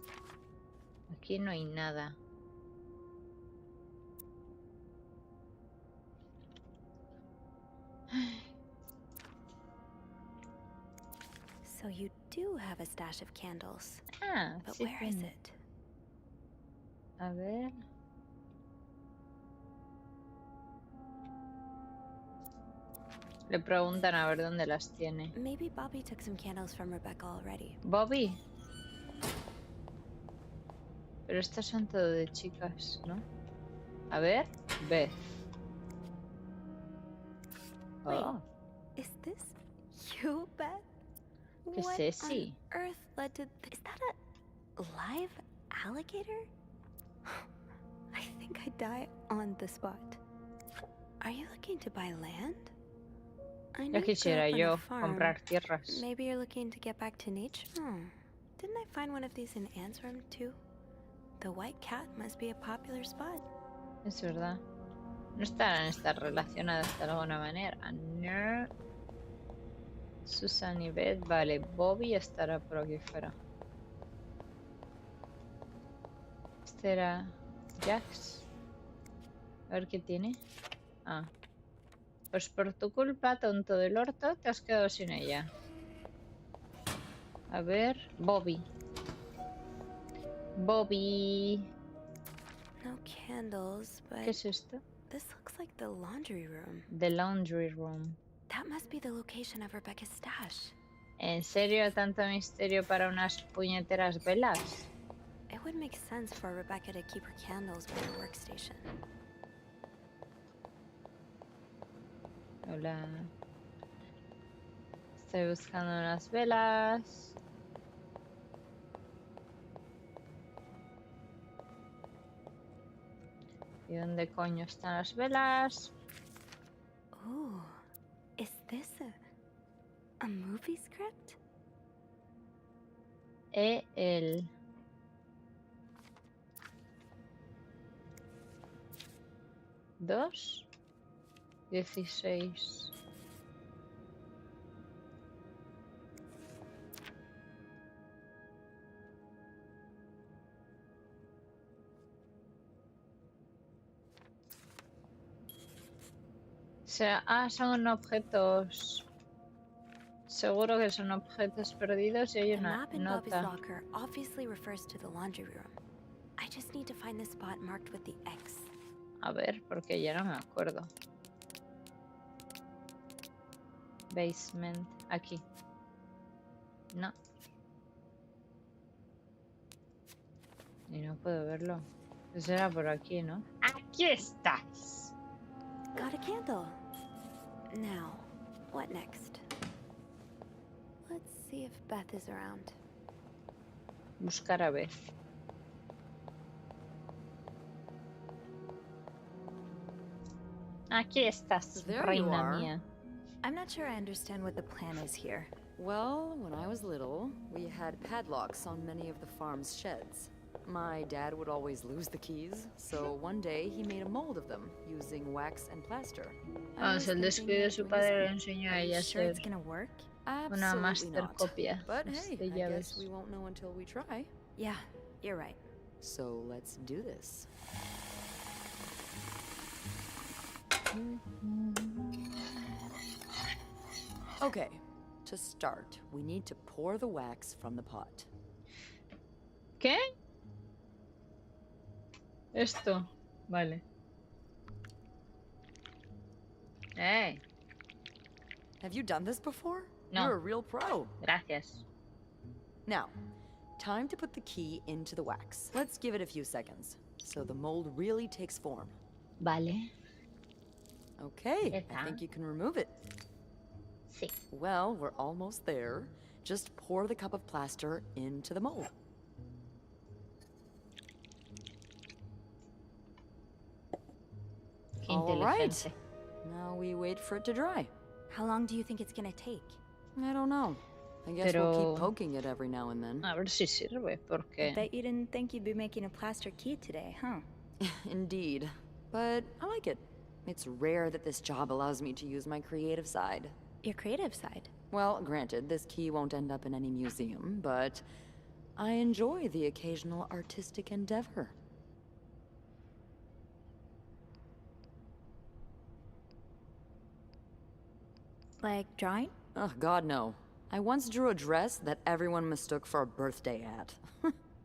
Aquí no hay nada. So you do have a stash of candles. Ah, But sí where is tiene. it? A ver. Le preguntan a ver dónde las tiene. Maybe Bobby took some candles from Rebecca already. Bobby. Pero estas son todo de chicas, ¿no? A ver. Beth. Wait. Oh, Is this you, Beth? ¿Qué es What ese? on earth led to is that a live alligator? I think I'd die on the spot. Are you looking to buy land? I know ya you grew quisiera up on a yo farm. comprar tierras. Maybe you're looking to get back to nature? Didn't I find one of these in Anne's room too? The White Cat must be a popular spot. Es verdad. No estarán estas relacionadas de alguna manera. No. Susan y Beth, vale. Bobby estará por aquí fuera. Este era Jax. A ver qué tiene. Ah. Pues por tu culpa, tonto del orto, te has quedado sin ella. A ver, Bobby. Bobby. No candles, ¿Qué but es esto? this looks like the laundry room. The laundry room. That must be the location of Rebecca's stash. ¿En serio tanto misterio para unas puñeteras velas? It would make sense for Rebecca to keep her candles by her workstation. Hola. Estoy buscando unas velas. ¿Y dónde coño están las velas? Ooh, is this a movie script? El 2:16. Son objetos. Seguro que son objetos perdidos y hay The una map in Bobby's nota. locker obviously refers to the laundry room. I just need to find the spot marked with the X. A ver, porque ya no me acuerdo. Basement. Aquí. No. Y no puedo verlo. Pues era por aquí, ¿no? ¡Aquí estás! Got a candle. Now, what next? Let's see if Beth is around. Buscar a Beth. Aquí estás, There you reina are. mía. I'm not sure I understand what the plan is here. Well, when I was little, we had padlocks on many of the farm's sheds. My dad would always lose the keys, so one day he made a mold of them using wax and plaster. I was El thinking descuido de of su doing the padre le same. enseñó a Are you ella a sure hacer it's gonna work? una Absolutely master not. copia But hey, de I guess llaves. we won't know until we try. Yeah, you're right. So let's do this. Okay, to start, we need to pour the wax from the pot. ¿Qué? Esto. Vale. ¡Eh! Have you done this before? No. You're a real pro. Gracias. Now, time to put the key into the wax. Let's give it a few seconds, so the mold really takes form. Vale. Okay, I Está. think you can remove it. Sí. Well, we're almost there. Just pour the cup of plaster into the mold. Qué All right. inteligente. Now we wait for it to dry. How long do you think it's gonna take? I don't know. I guess we'll Pero- keep poking it every now and then. A ver si sirve, I porque... bet you didn't think you'd be making a plaster key today, huh? Indeed. But I like it. It's rare that this job allows me to use my creative side. Your creative side. Well, granted, this key won't end up in any museum, but I enjoy the occasional artistic endeavor. Like drawing? Oh, God, no. I once drew a dress that everyone mistook for a birthday hat.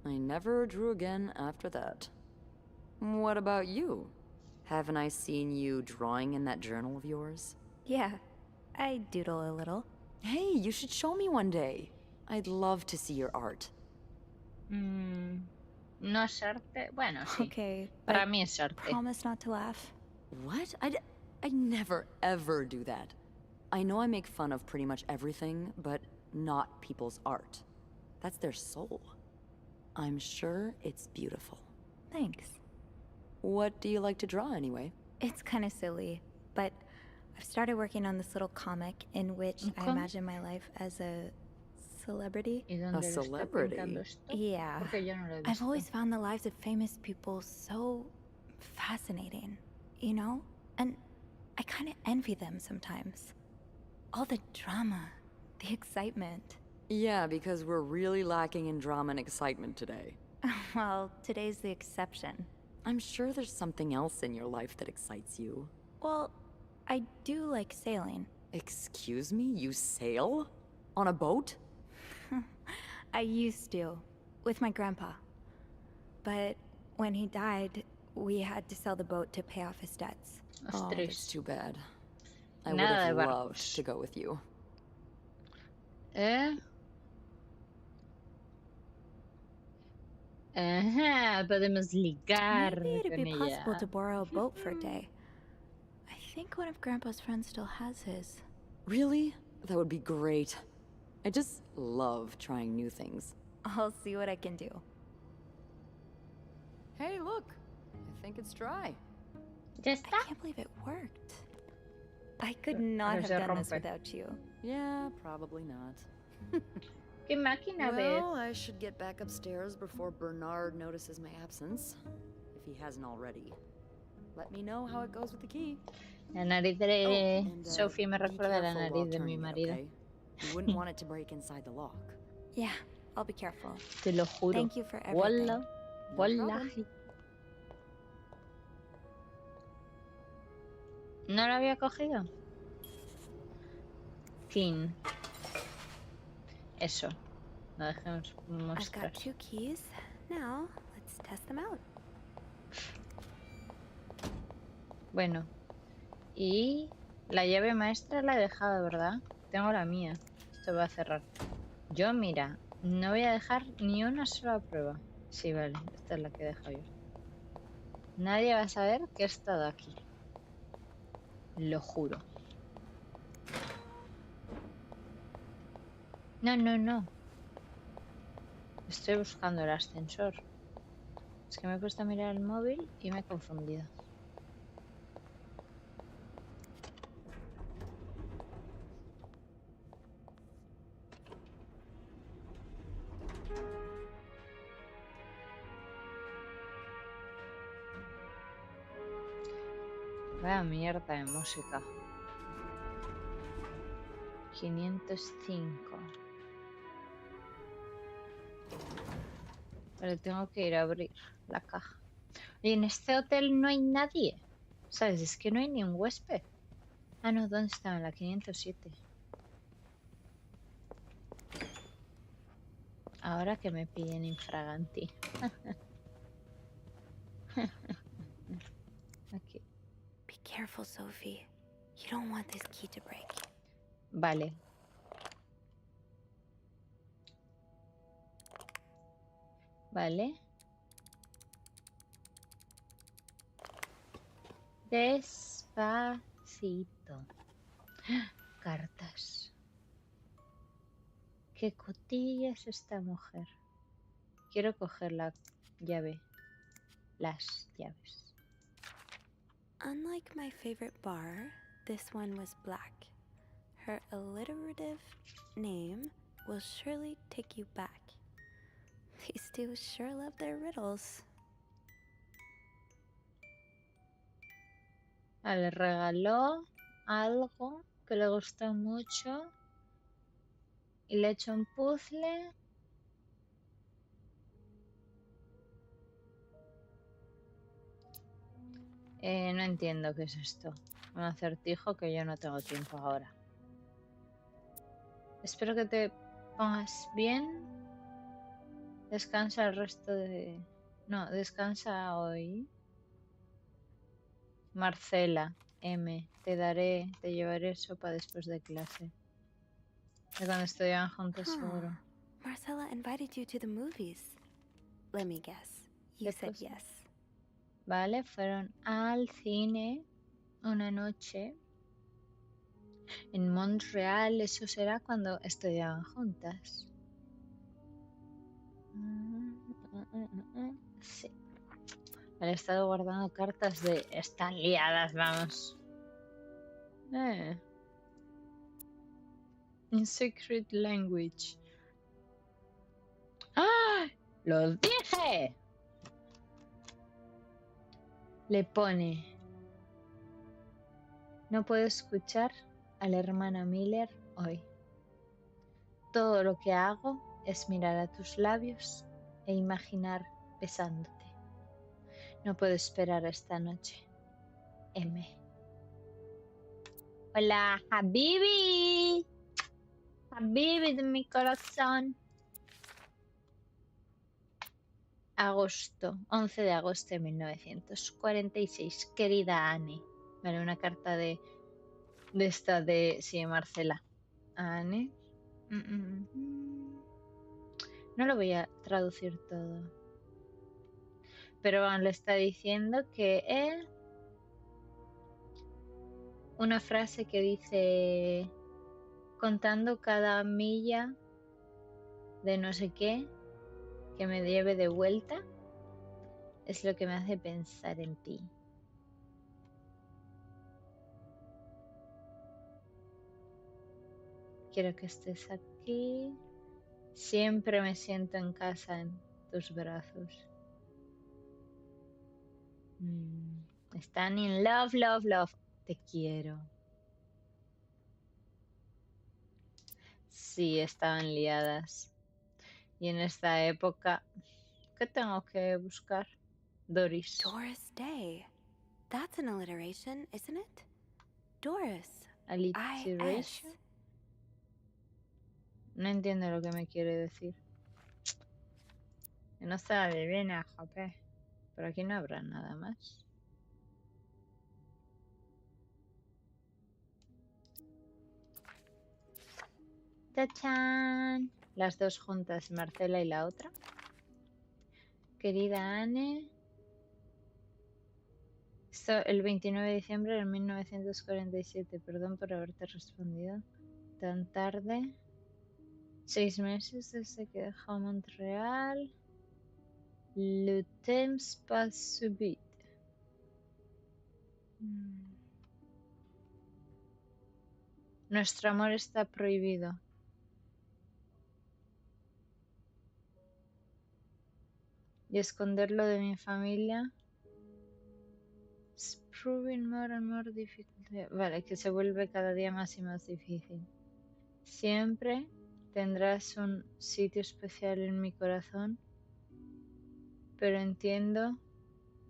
I never drew again after that. What about you? Haven't I seen you drawing in that journal of yours? Yeah, I doodle a little. Hey, you should show me one day. I'd love to see your art. No es arte. Bueno, sí. Okay, Para but mí es arte. promise not to laugh. What? I never, ever do that. I know I make fun of pretty much everything, but not people's art. That's their soul. I'm sure it's beautiful. Thanks. What do you like to draw anyway? It's kind of silly, but I've started working on this little comic in which I comic? imagine my life as a celebrity. ¿Y dónde lo está celebrity? pintando esto? Yeah. Porque yo no lo he I've visto. always found the lives of famous people so fascinating, you know? And I kind of envy them sometimes. All the drama, The excitement. Yeah, because we're really lacking in drama and excitement today. Well, today's the exception. I'm sure there's something else in your life that excites you. Well, I do like sailing. Excuse me? You sail? On a boat? I used to, with my grandpa. But when he died, we had to sell the boat to pay off his debts. Oh, Ostras. that's too bad. I would Nada have de loved barcos. to go with you. ¿Eh? Ajá, podemos ligar Maybe it'd con be possible ella. to borrow a boat for a day. I think one of Grandpa's friends still has his. Really? That would be great. I just love trying new things. I'll see what I can do. Hey, look. I think it's dry. ¿Ya I está? can't believe it worked. I could not Pero have se done this rompe. without you. Yeah, probably not. ¿Qué máquina ves? Well, I should get back upstairs before Bernard notices my absence, if he hasn't already. Let me know how it goes with the key. La nariz de and, Sophie me be recuerda a la careful while nariz de mi turning it, marido. okay? You wouldn't want it to break inside the lock. Yeah, I'll be careful. Te lo juro. Thank you for everything. Wallah. No problem. Wallahi. ¿No lo había cogido? Fin. Eso. No dejemos I've got mostrar. 2 keys. Now, let's test them out. Bueno. Y la llave maestra la he dejado, ¿verdad? Tengo la mía. Esto va a cerrar. Yo, mira, no voy a dejar ni una sola prueba. Sí, vale. Esta es la que he dejado yo. Nadie va a saber que he estado aquí. Lo juro. No, no, no. Estoy buscando el ascensor. Es que me he puesto a mirar el móvil y me he confundido. Vaya mierda de música. 505. Pero tengo que ir a abrir la caja. Y en este hotel no hay nadie. ¿Sabes? Es que no hay ni un huésped. Ah, no, ¿dónde estaba? En la 507. Ahora que me pillen infraganti. Aquí. Be careful, Sophie. You don't want this key to break. Vale. Vale. Despacito. Cartas. ¿Qué cotilla es esta mujer? Quiero coger la llave. Las llaves. Unlike my favorite bar, this one was black. Her alliterative name will surely take you back. These two sure love their riddles. Le regaló algo que le gustó mucho y le echó un puzzle. No entiendo qué es esto. Un acertijo que yo no tengo tiempo ahora. Espero que te pongas bien. Descansa el resto de... No, descansa hoy. Marcela, M. Te llevaré sopa después de clase. De cuando estudiaban juntos, seguro. Marcella invited you to the movies. Let me guess. You said cosa? yes. Vale, fueron al cine una noche en Montreal. Eso será cuando estudiaban juntas. Sí. Vale, he estado guardando cartas de... Están liadas, vamos. In secret language. ¡Ah! ¡Lo dije! Le pone... No puedo escuchar a la hermana Miller hoy. Todo lo que hago es mirar a tus labios e imaginar besándote. No puedo esperar a esta noche. M. Hola, Habibi. Habibi de mi corazón. Agosto, 11 de agosto de 1946. Querida Annie. Vale, una carta de esta de... Sí, Marcela. Annie. No lo voy a traducir todo. Pero le está diciendo que una frase que dice contando cada milla de no sé qué que me lleve de vuelta es lo que me hace pensar en ti. Quiero que estés aquí. Siempre me siento en casa en tus brazos. Están in love, love, love. Te quiero. Sí, estaban liadas. Y en esta época, ¿qué tengo que buscar? Doris. Doris Day. That's an alliteration, isn't it? Doris. Alliteration. No entiendo lo que me quiere decir. Que no está divina, jope. Por aquí no habrá nada más. ¡Tachán! Las dos juntas, Marcela y la otra. Querida Anne. Esto el 29 de diciembre de 1947. Perdón por haberte respondido tan tarde. 6 meses desde que dejó Montreal. Le temps passe vite. Nuestro amor está prohibido. Y esconderlo de mi familia es proving more and more difficult. Vale, que se vuelve cada día más y más difícil. Siempre tendrás un sitio especial en mi corazón, pero entiendo...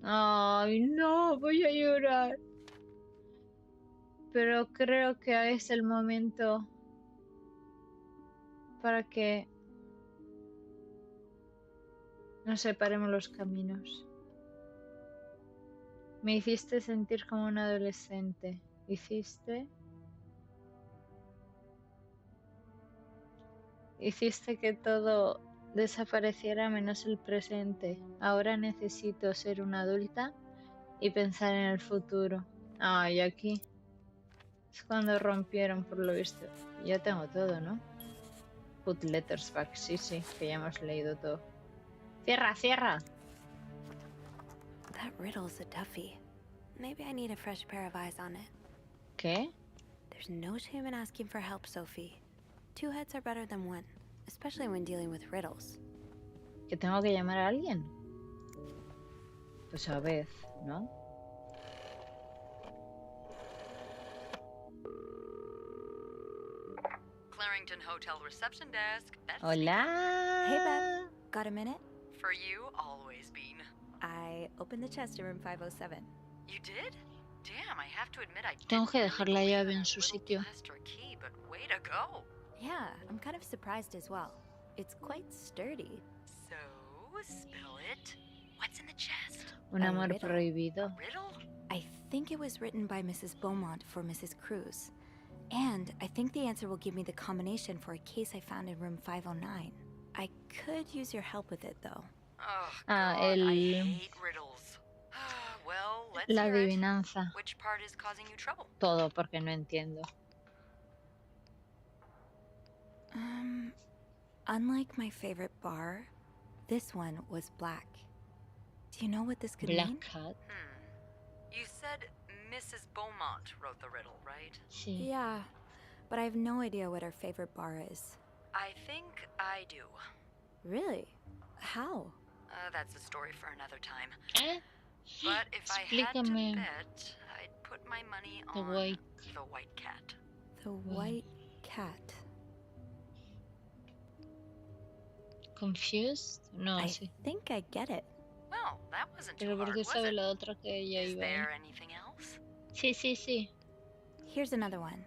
¡Ay, no! Voy a llorar. Pero creo que es el momento para que nos separemos los caminos. Me hiciste sentir como un adolescente. Hiciste que todo desapareciera menos el presente. Ahora necesito ser una adulta y pensar en el futuro. Y aquí es cuando rompieron, por lo visto. Ya tengo todo, ¿no? Put letters back. Sí, que ya hemos leído todo. ¡Cierra, cierra! That riddle's a toughie. Maybe I need a fresh pair of eyes on it. ¿Qué? There's no shame in asking for help, Sophie. 2 heads are better than 1, especially when dealing with riddles. ¿Que tengo que llamar a alguien? Pues a vez, ¿no? Clarington Hotel reception desk. Beth Hola. Hey, Beth. Got a minute? For you, always, Bean. I opened the chest in room 507. You did? Damn, I have to admit I Tengo didn't que really dejar la believe llave in en a su little sitio. master key, but way to go. Yeah, I'm kind of surprised as well. It's quite sturdy. So, spill it. What's in the chest? Un A amor riddle. prohibido. A riddle? I think it was written by Mrs. Beaumont for Mrs. Cruz. And I think the answer will give me the combination for a case I found in room 509. I could use your help with it, though. Oh, God, I hate riddles. Well, let's La hear it. adivinanza. Which part is causing you trouble? Todo, porque no entiendo. Unlike my favorite bar, this one was black. Do you know what this could Black mean? Cat. You said Mrs. Beaumont wrote the riddle, right? Sí. Yeah, but I have no idea what her favorite bar is. I think I do. Really? How? That's a story for another time. ¿Eh? But if I had to Explícame. bet, I'd put my money The on the white- white cat. The white cat. Confused? No, I sí. think I get it. Well, that wasn't too Pero ¿por hard, qué was sabe it? la otra que ella Is iba ahí? there anything else? Sí, sí, sí. Here's another one.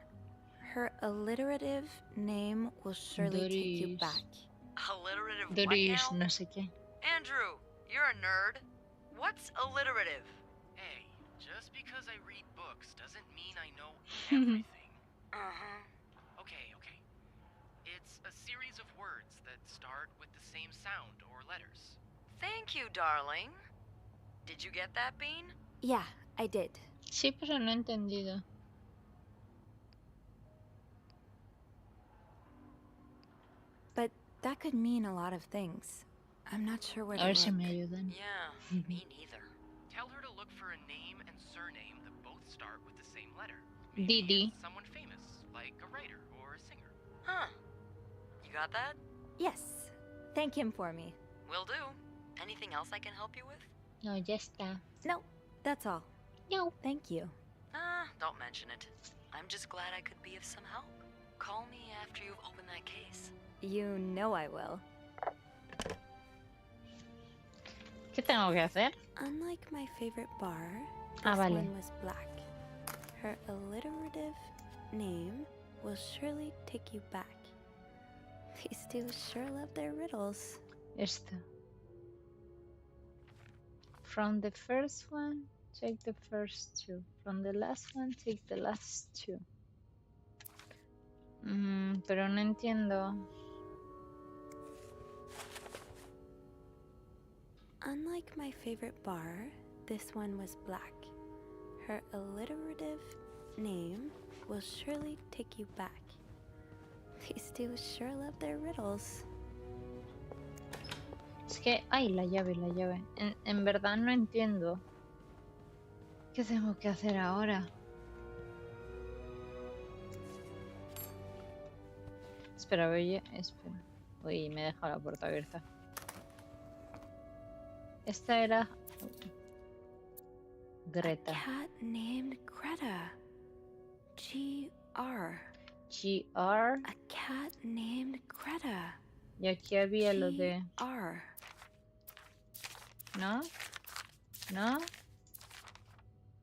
Her alliterative name will surely take you Doris. back. Alliterative what Doris, now? no sé qué. Andrew, you're a nerd. What's alliterative? Hey, just because I read books doesn't mean I know everything. Uh-huh. Okay. It's a series of words that start with the same sound or letters. Thank you, darling. Did you get that, Bean? Yeah, I did. Sí, pero no he entendido. But that could mean a lot of things. I'm not sure where A to ver look. si me ayudan. Yeah, me neither. Tell her to look for a name and surname that both start with the same letter. Didi. It's someone famous, like a writer or a singer. Huh. You got that? Yes. Thank him for me. Will do. Anything else I can help you with? No, ya está. No, that's all. No. Thank you. Don't mention it. I'm just glad I could be of some help. Call me after you've opened that case. You know I will. ¿Qué tengo que hacer? Unlike my favorite bar, Ah, this vale. one was black. Her alliterative name will surely take you back. These two sure love their riddles. Esta. From the first one, take the first two. From the last one, take the last two. Pero no entiendo. Unlike my favorite bar, this one was black. Her alliterative name will surely take you back. These two sure love their riddles. Es que... ¡Ay, la llave, la llave! En verdad no entiendo. ¿Qué tengo que hacer ahora? Espera, oye, espera. Uy, me he dejado la puerta abierta. Esta era... Greta. A cat named Greta. G-R. G-R. A cat named Greta. Y aquí había lo de... G-R. ¿No? ¿No?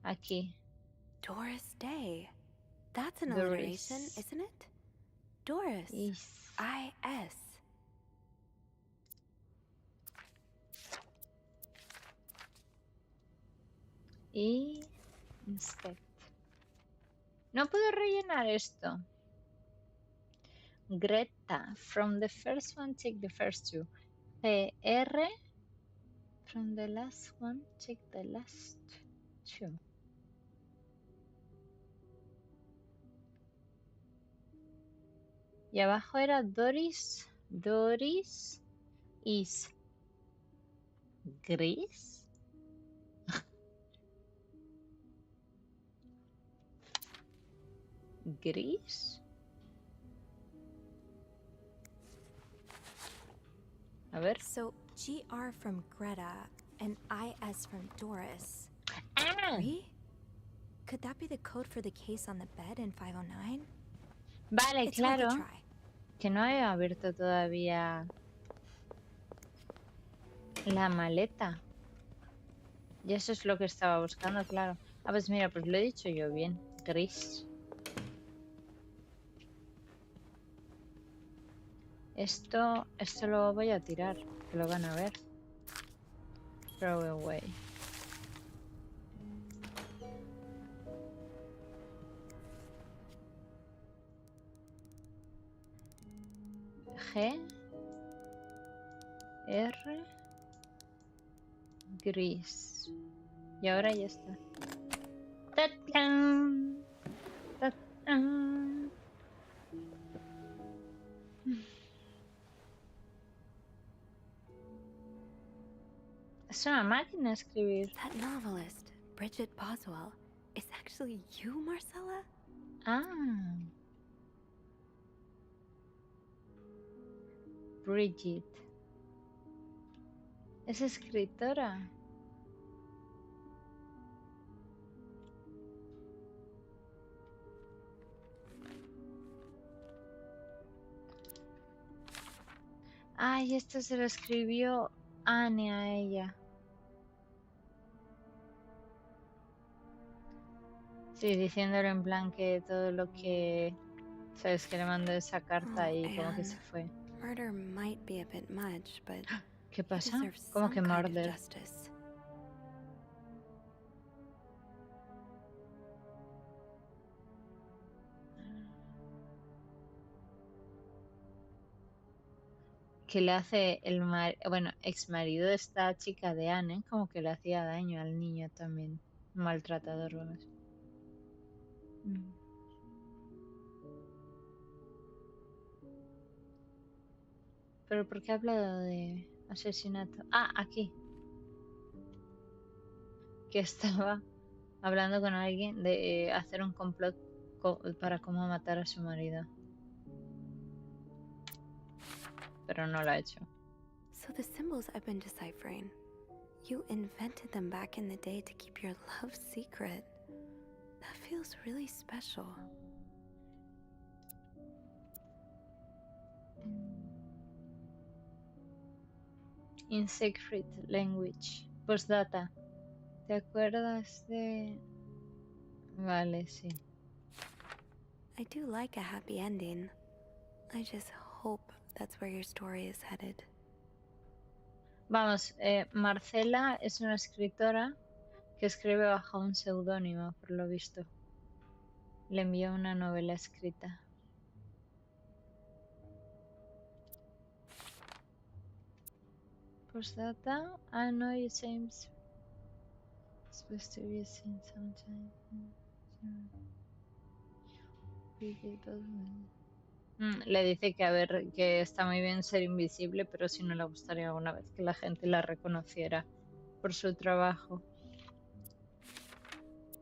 Aquí. Doris Day. That's an Doris. alliteration, isn't it? Doris. Is. I-S. Y... Inspect. No puedo rellenar esto. Greta. From the first one, take the first two. PR. From the last one, take the last two. Y abajo era Doris. Doris is gris. Gris. A ver. So G-R from Greta and I-S from Doris. Ah, Three? Could that be the code for the case on the bed in 509? vale, It's worth a claro. try. Que no he abierto todavía la maleta. Y eso es lo que estaba buscando, claro. Ah, pues mira, pues lo he dicho yo bien. Gris. Esto lo voy a tirar, que lo van a ver. Throw away. G. R. Gris. Y ahora ya está. ¡Tatán! ¡Tatán! Es una máquina escribir. That novelist, Bridget Boswell, is actually you, Marcella? Ah. Bridget. Es escritora. Ay, esto se lo escribió Anne a ella. Sí, diciéndole en plan que todo lo que... Sabes que le mandó esa carta y como que se fue. Murder might be a bit much, but ¿Qué he pasa? deserves ¿Cómo que some kind of murder? justice. Que le hace el ex marido de esta chica de Anne, como que le hacía daño al niño también. Maltratador, vamos. Mm. ¿Pero por qué ha hablado de asesinato? Ah, aquí. Que estaba hablando con alguien de hacer un complot para cómo matar a su marido. Pero no lo ha hecho. So the symbols I've been deciphering, you invented them back in the day to keep your love secret. That feels really special. In secret language. Postdata. ¿Te acuerdas de...? Vale, sí. I do like a happy ending. I just hope that's where your story is headed. Vamos, Marcela es una escritora que escribe bajo un seudónimo, por lo visto. Le envió una novela escrita. Postdata, I know you seems supposed to be seen sometime. Le dice que a ver, que está muy bien ser invisible, pero si no le gustaría alguna vez que la gente la reconociera por su trabajo.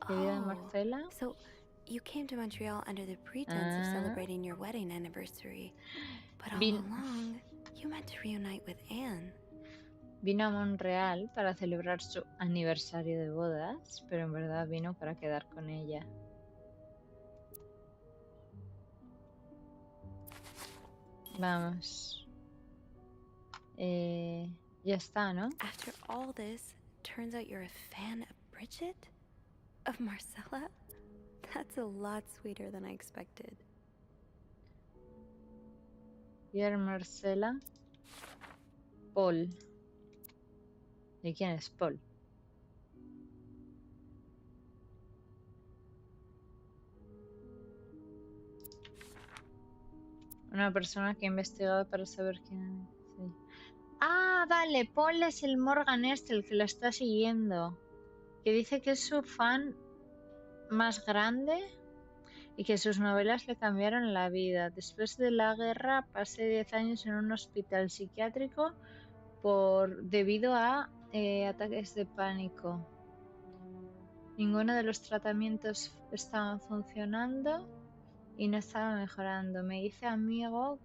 Querida Marcela. So you came to Montreal under the pretense of celebrating your wedding anniversary, but all along you meant to reunite with Anne. Vino a Montreal para celebrar su aniversario de bodas, pero en verdad vino para quedar con ella. Vamos. Ya está, ¿no? After all this, turns out you're a fan of Bridget? Of Marcella? That's a lot sweeter than I expected. Dear Marcela. Paul. ¿De quién es Paul? Una persona que ha investigado para saber quién es. Sí. Ah, vale, Paul es el Morgan este, el que la está siguiendo. Que dice que es su fan más grande y que sus novelas le cambiaron la vida. Después de la guerra pasé 10 años en un hospital psiquiátrico debido a ataques de pánico. Ninguno de los tratamientos estaban funcionando y no estaba mejorando. Me hice amigo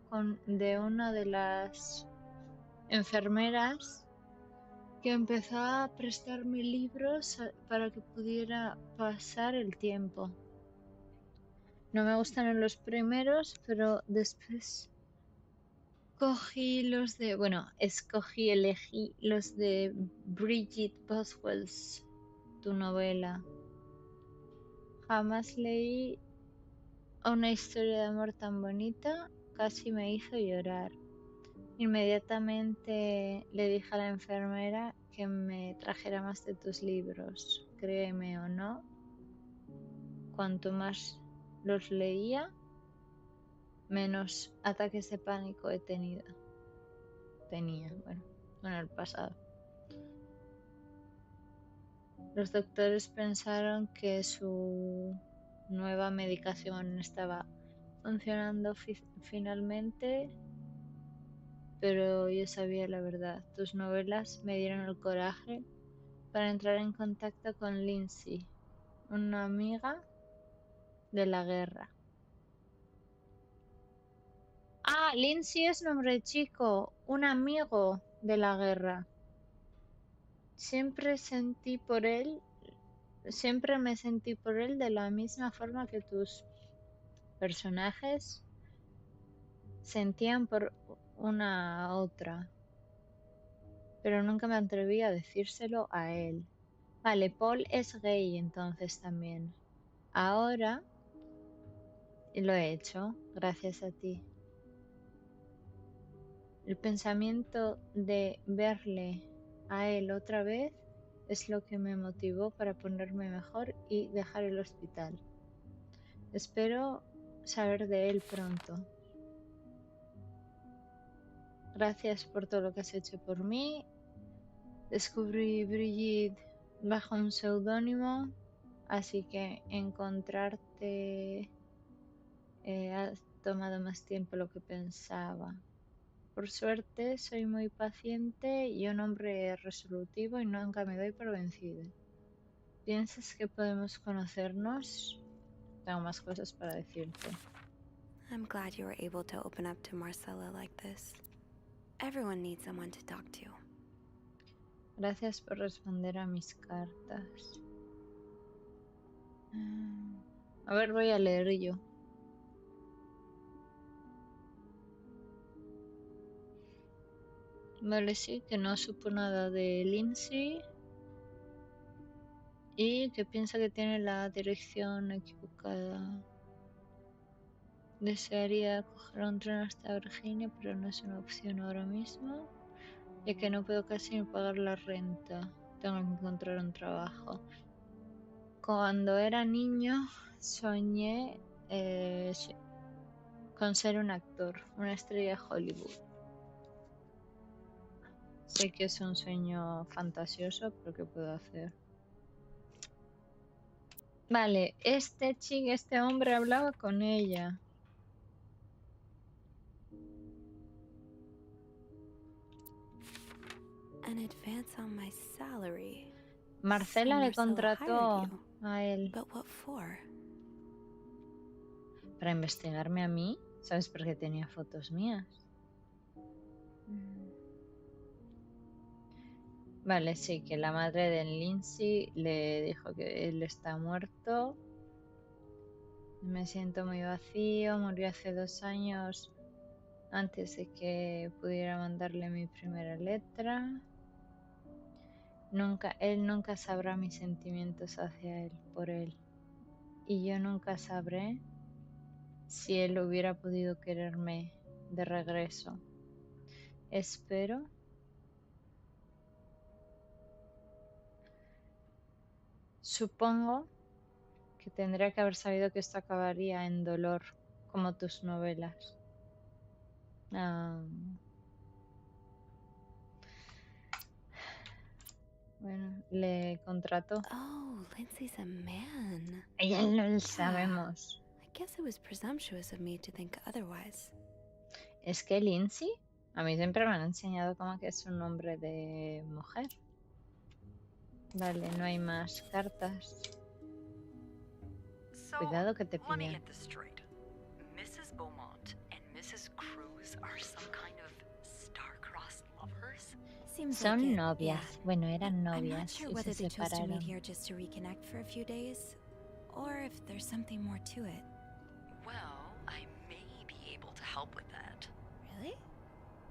de una de las enfermeras que empezó a prestarme libros para que pudiera pasar el tiempo. No me gustaron los primeros, pero después elegí los de Bridget Boswell's, tu novela. Jamás leí una historia de amor tan bonita, casi me hizo llorar. Inmediatamente le dije a la enfermera que me trajera más de tus libros. Créeme o no, cuanto más los leía, menos ataques de pánico he tenido. Tenía, bueno, el pasado. Los doctores pensaron que su nueva medicación estaba funcionando finalmente, pero yo sabía la verdad. Tus novelas me dieron el coraje para entrar en contacto con Lindsay, una amiga de la guerra. Ah, Lindsay es nombre chico, un amigo de la guerra. Siempre me sentí por él de la misma forma que tus personajes sentían por una a otra, pero nunca me atreví a decírselo a él. Vale, Paul es gay entonces también. Ahora lo he hecho, gracias a ti. El pensamiento de verle a él otra vez es lo que me motivó para ponerme mejor y dejar el hospital. Espero saber de él pronto. Gracias por todo lo que has hecho por mí. Descubrí Brigitte bajo un seudónimo, así que encontrarte ha tomado más tiempo de lo que pensaba. Por suerte, soy muy paciente y un hombre resolutivo y nunca me doy por vencido. ¿Piensas que podemos conocernos? Tengo más cosas para decirte. I'm glad you were able to open up to Marcella like this. Everyone needs someone to talk to. Gracias por responder a mis cartas. A ver, voy a leer yo. Vale, sí, que no supo nada de Lindsay y que piensa que tiene la dirección equivocada. Desearía coger un tren hasta Virginia, pero no es una opción ahora mismo, ya que no puedo casi ni pagar la renta. Tengo que encontrar un trabajo. Cuando era niño soñé con ser un actor, una estrella de Hollywood. Sé que es un sueño fantasioso, pero ¿qué puedo hacer? Vale, este hombre hablaba con ella. An advance on my salary. Marcela So le Marcella contrató hired you. a él But what for? para investigarme a mí. ¿Sabes por qué tenía fotos mías? Vale, sí, que la madre de Lindsay le dijo que él está muerto. Me siento muy vacío, murió hace 2 años antes de que pudiera mandarle mi primera letra. Él nunca sabrá mis sentimientos hacia él, por él. Y yo nunca sabré si él hubiera podido quererme de regreso. Espero Supongo que tendría que haber sabido que esto acabaría en dolor, como tus novelas. Bueno, le contrató. Oh, Lindsay's a man. Ella no lo Yeah. sabemos. I guess it was presumptuous of me to think otherwise. Es que Lindsay, a mí siempre me han enseñado como que es un nombre de mujer. Vale, no hay más cartas. So, Cuidado que te let me pillan. get this straight. Mrs. Beaumont and Mrs. Cruz are some kind of star-crossed lovers? Seems Son like it, novias. yeah. Bueno, eran I'm not novias sure y se whether they chose to meet separaron. here just to reconnect for a few days, or if there's something more to it. Well, I may be able to help with that. Really?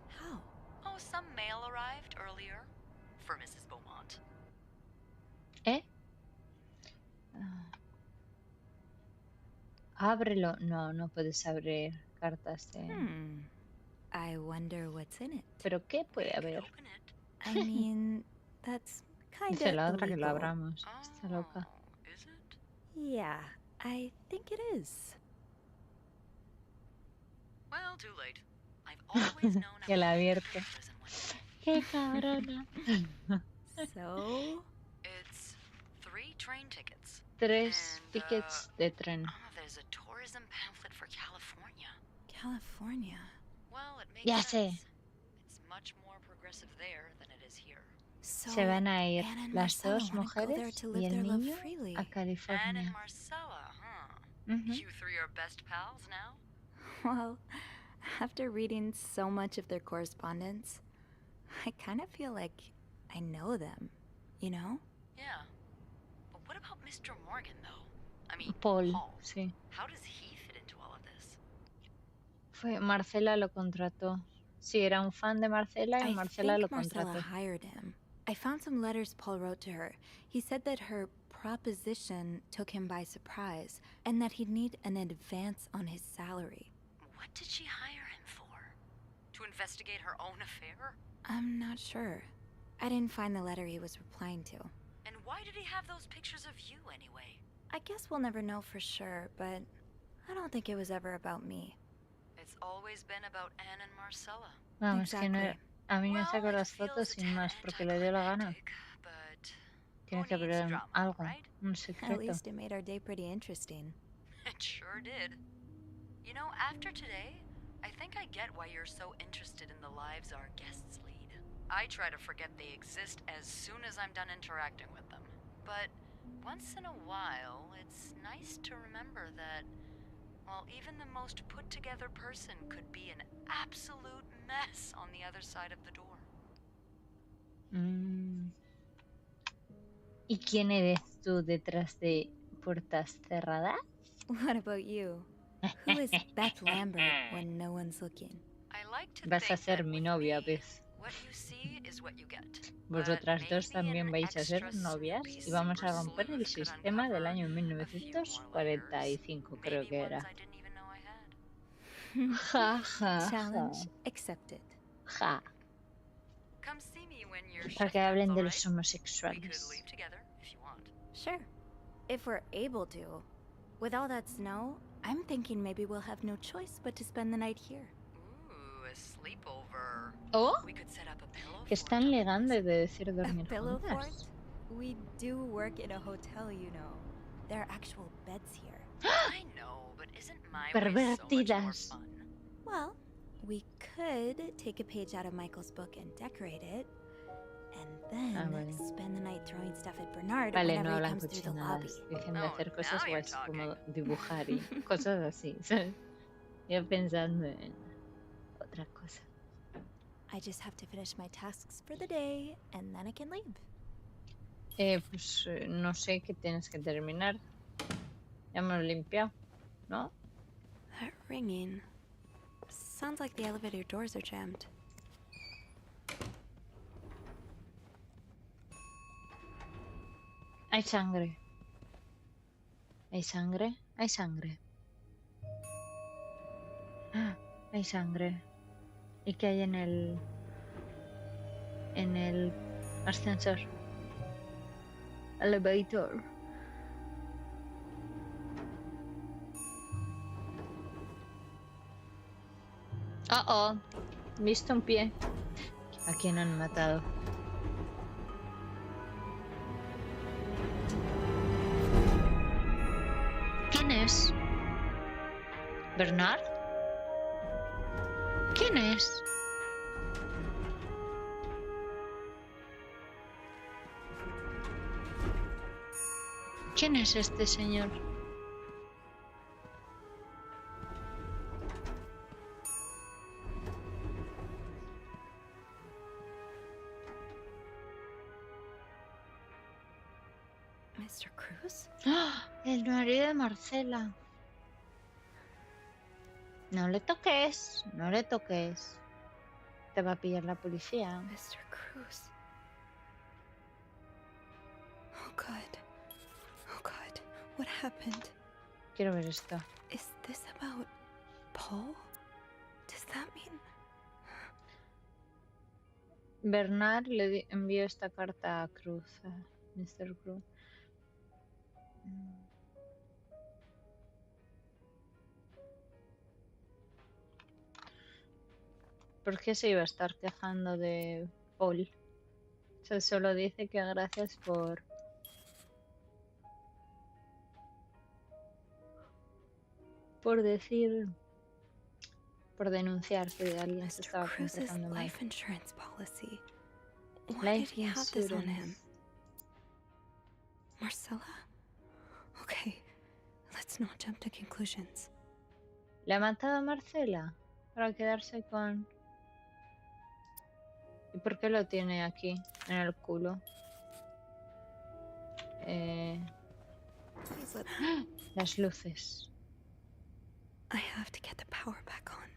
How? Oh, some mail arrived earlier for Mrs. Beaumont. ¿Eh? Ábrelo. No, no puedes abrir cartas de... I wonder what's in it. ¿Pero qué We puede could haber? open it. I mean, that's Dice kinda la otra que lo illegal. abramos. Está loca. Oh, is it? Yeah, I think it is. Well, too late. I've always known I Que la was abierto. in prison one day. ¡Qué cabrona! So, It's 3 train tickets. 3 And, tickets de tren. there's a tourism pamphlet for California. California. Well, it makes Ya sé. sense. It's much more progressive there than it is here. So, Se van a ir Anna and las Marcella dos wanna go there mujeres to y live el their love niño freely. a Anne and California. Marcella, huh? Ujú. You 3 are best pals now? Well, after reading so much of their correspondence, I kind of feel like I know them, you know? Yeah. But what about Mr. Morgan, though? I mean, Paul, Paul. sí. How does he fit into all of this? Marcela lo contrató. Sí, era un fan de Marcela y I Marcela lo think Marcella contrató. hired him. I found some letters Paul wrote to her. He said that her proposition took him by surprise, and that he'd need an advance on his salary. What did she hire him for? To investigate her own affair? I'm not sure. I didn't find the letter he was replying to. And why did he have those pictures of you anyway? I guess we'll never know for sure, but I don't think it was ever about me. It's always been about Anne and Marcella. Vamos, que no, Exactly. a mí me Well, saco it las feels fotos a sin tad más, porque le dio la gana. anticlimactic, but Tiene who que needs haber drama, algo, right? un At secreto. least it made our day pretty interesting. It sure did. You know, after today, I think I get why you're so interested in the lives our guests lead. I try to forget they exist as soon as I'm done interacting with them. But once in a while, it's nice to remember that, well, even the most put-together person could be an absolute mess on the other side of the door. ¿Y quién eres tú detrás de puertas cerradas? What about you? Who is Beth Lambert when no one's looking? I like to Vas a think ser that mi with novia, me, Beth. what you see is what you get. Vosotras dos But maybe también an vais a ser extra novias snoopy y vamos a super romper el sleuth could sistema del uncover año a few more layers. 1945, creo Maybe que ones era. I didn't even know I had. Ja, ja, ja. Challenge accepted. Ja. Come see me when your Para shift que hablen ends, de all los right? We could homosexuales. leave together if you want. Sure. If we're able to. With all that snow, I'm thinking maybe we'll have no choice but to spend the night here. Ooh, a sleepover. Oh, We could set up a pillow que fort están on the ligando roof. de decir A dormir pillow juntas. fort? We do work in a hotel, you know. There are actual beds here. I know, but isn't my way so much more Pervertidas. fun? Well, we could take a page out of Michael's book and decorate it. And then vale. spend the night throwing stuff at Bernard Vale, whenever no he hablan comes through the lobby. cochinadas. Dejen de Oh, hacer cosas now you're guays como talking. dibujar y cosas así, ¿sabes? Yo pensando en otra cosa. I just have to finish my tasks for the day, and then I can leave. Pues no sé qué tienes que terminar. Ya hemos limpiado, ¿no? That ringing. Sounds like the elevator doors are jammed. Hay sangre. Hay sangre. Hay sangre. Ah, hay sangre. ¿Y qué hay en el ascensor? Elevator. Oh, visto un pie. ¿A quién han matado? ¿Quién es? ¿Bernard? ¿Quién es? ¿Quién es este señor? Mr. Cruz? ¡Ah! El marido de Marcela. No le toques, no le toques. Te va a pillar la policía. Mr. Cruz. Oh God. Oh God. What happened? Quiero ver esto. Is this about Paul? Does that mean... Bernard le envió esta carta a Cruz, a Mr. Cruz. ¿Por qué se iba a estar quejando de Paul? O sea, solo dice que gracias por decir, por denunciar que alguien se Mr. estaba Cruz's comportando mal. life insurance policy. Why Life did he have this on him? insurance. Marcella? Okay, let's not jump to conclusions. ¿Le ha matado a Marcela? Para quedarse con... ¿Y por qué lo tiene aquí, en el culo? Please let... Las luces. I have to get the power back on.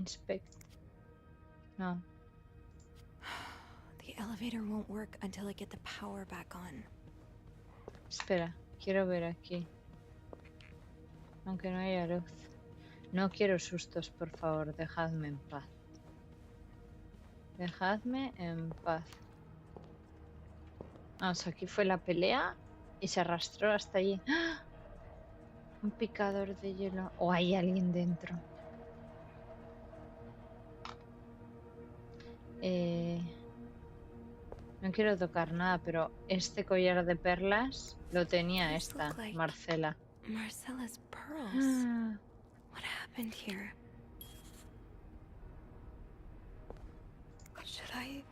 Inspect. No. The elevator won't work until I get the power back on. Espera, quiero ver aquí. Aunque no haya luz. No quiero sustos, por favor. Dejadme en paz. Dejadme en paz. Vamos, aquí fue la pelea y se arrastró hasta allí. ¡Ah! Un picador de hielo. ¿O hay alguien dentro? No quiero tocar nada, pero este collar de perlas lo tenía esta, Marcela. Marcella's pearls. What happened here? Should I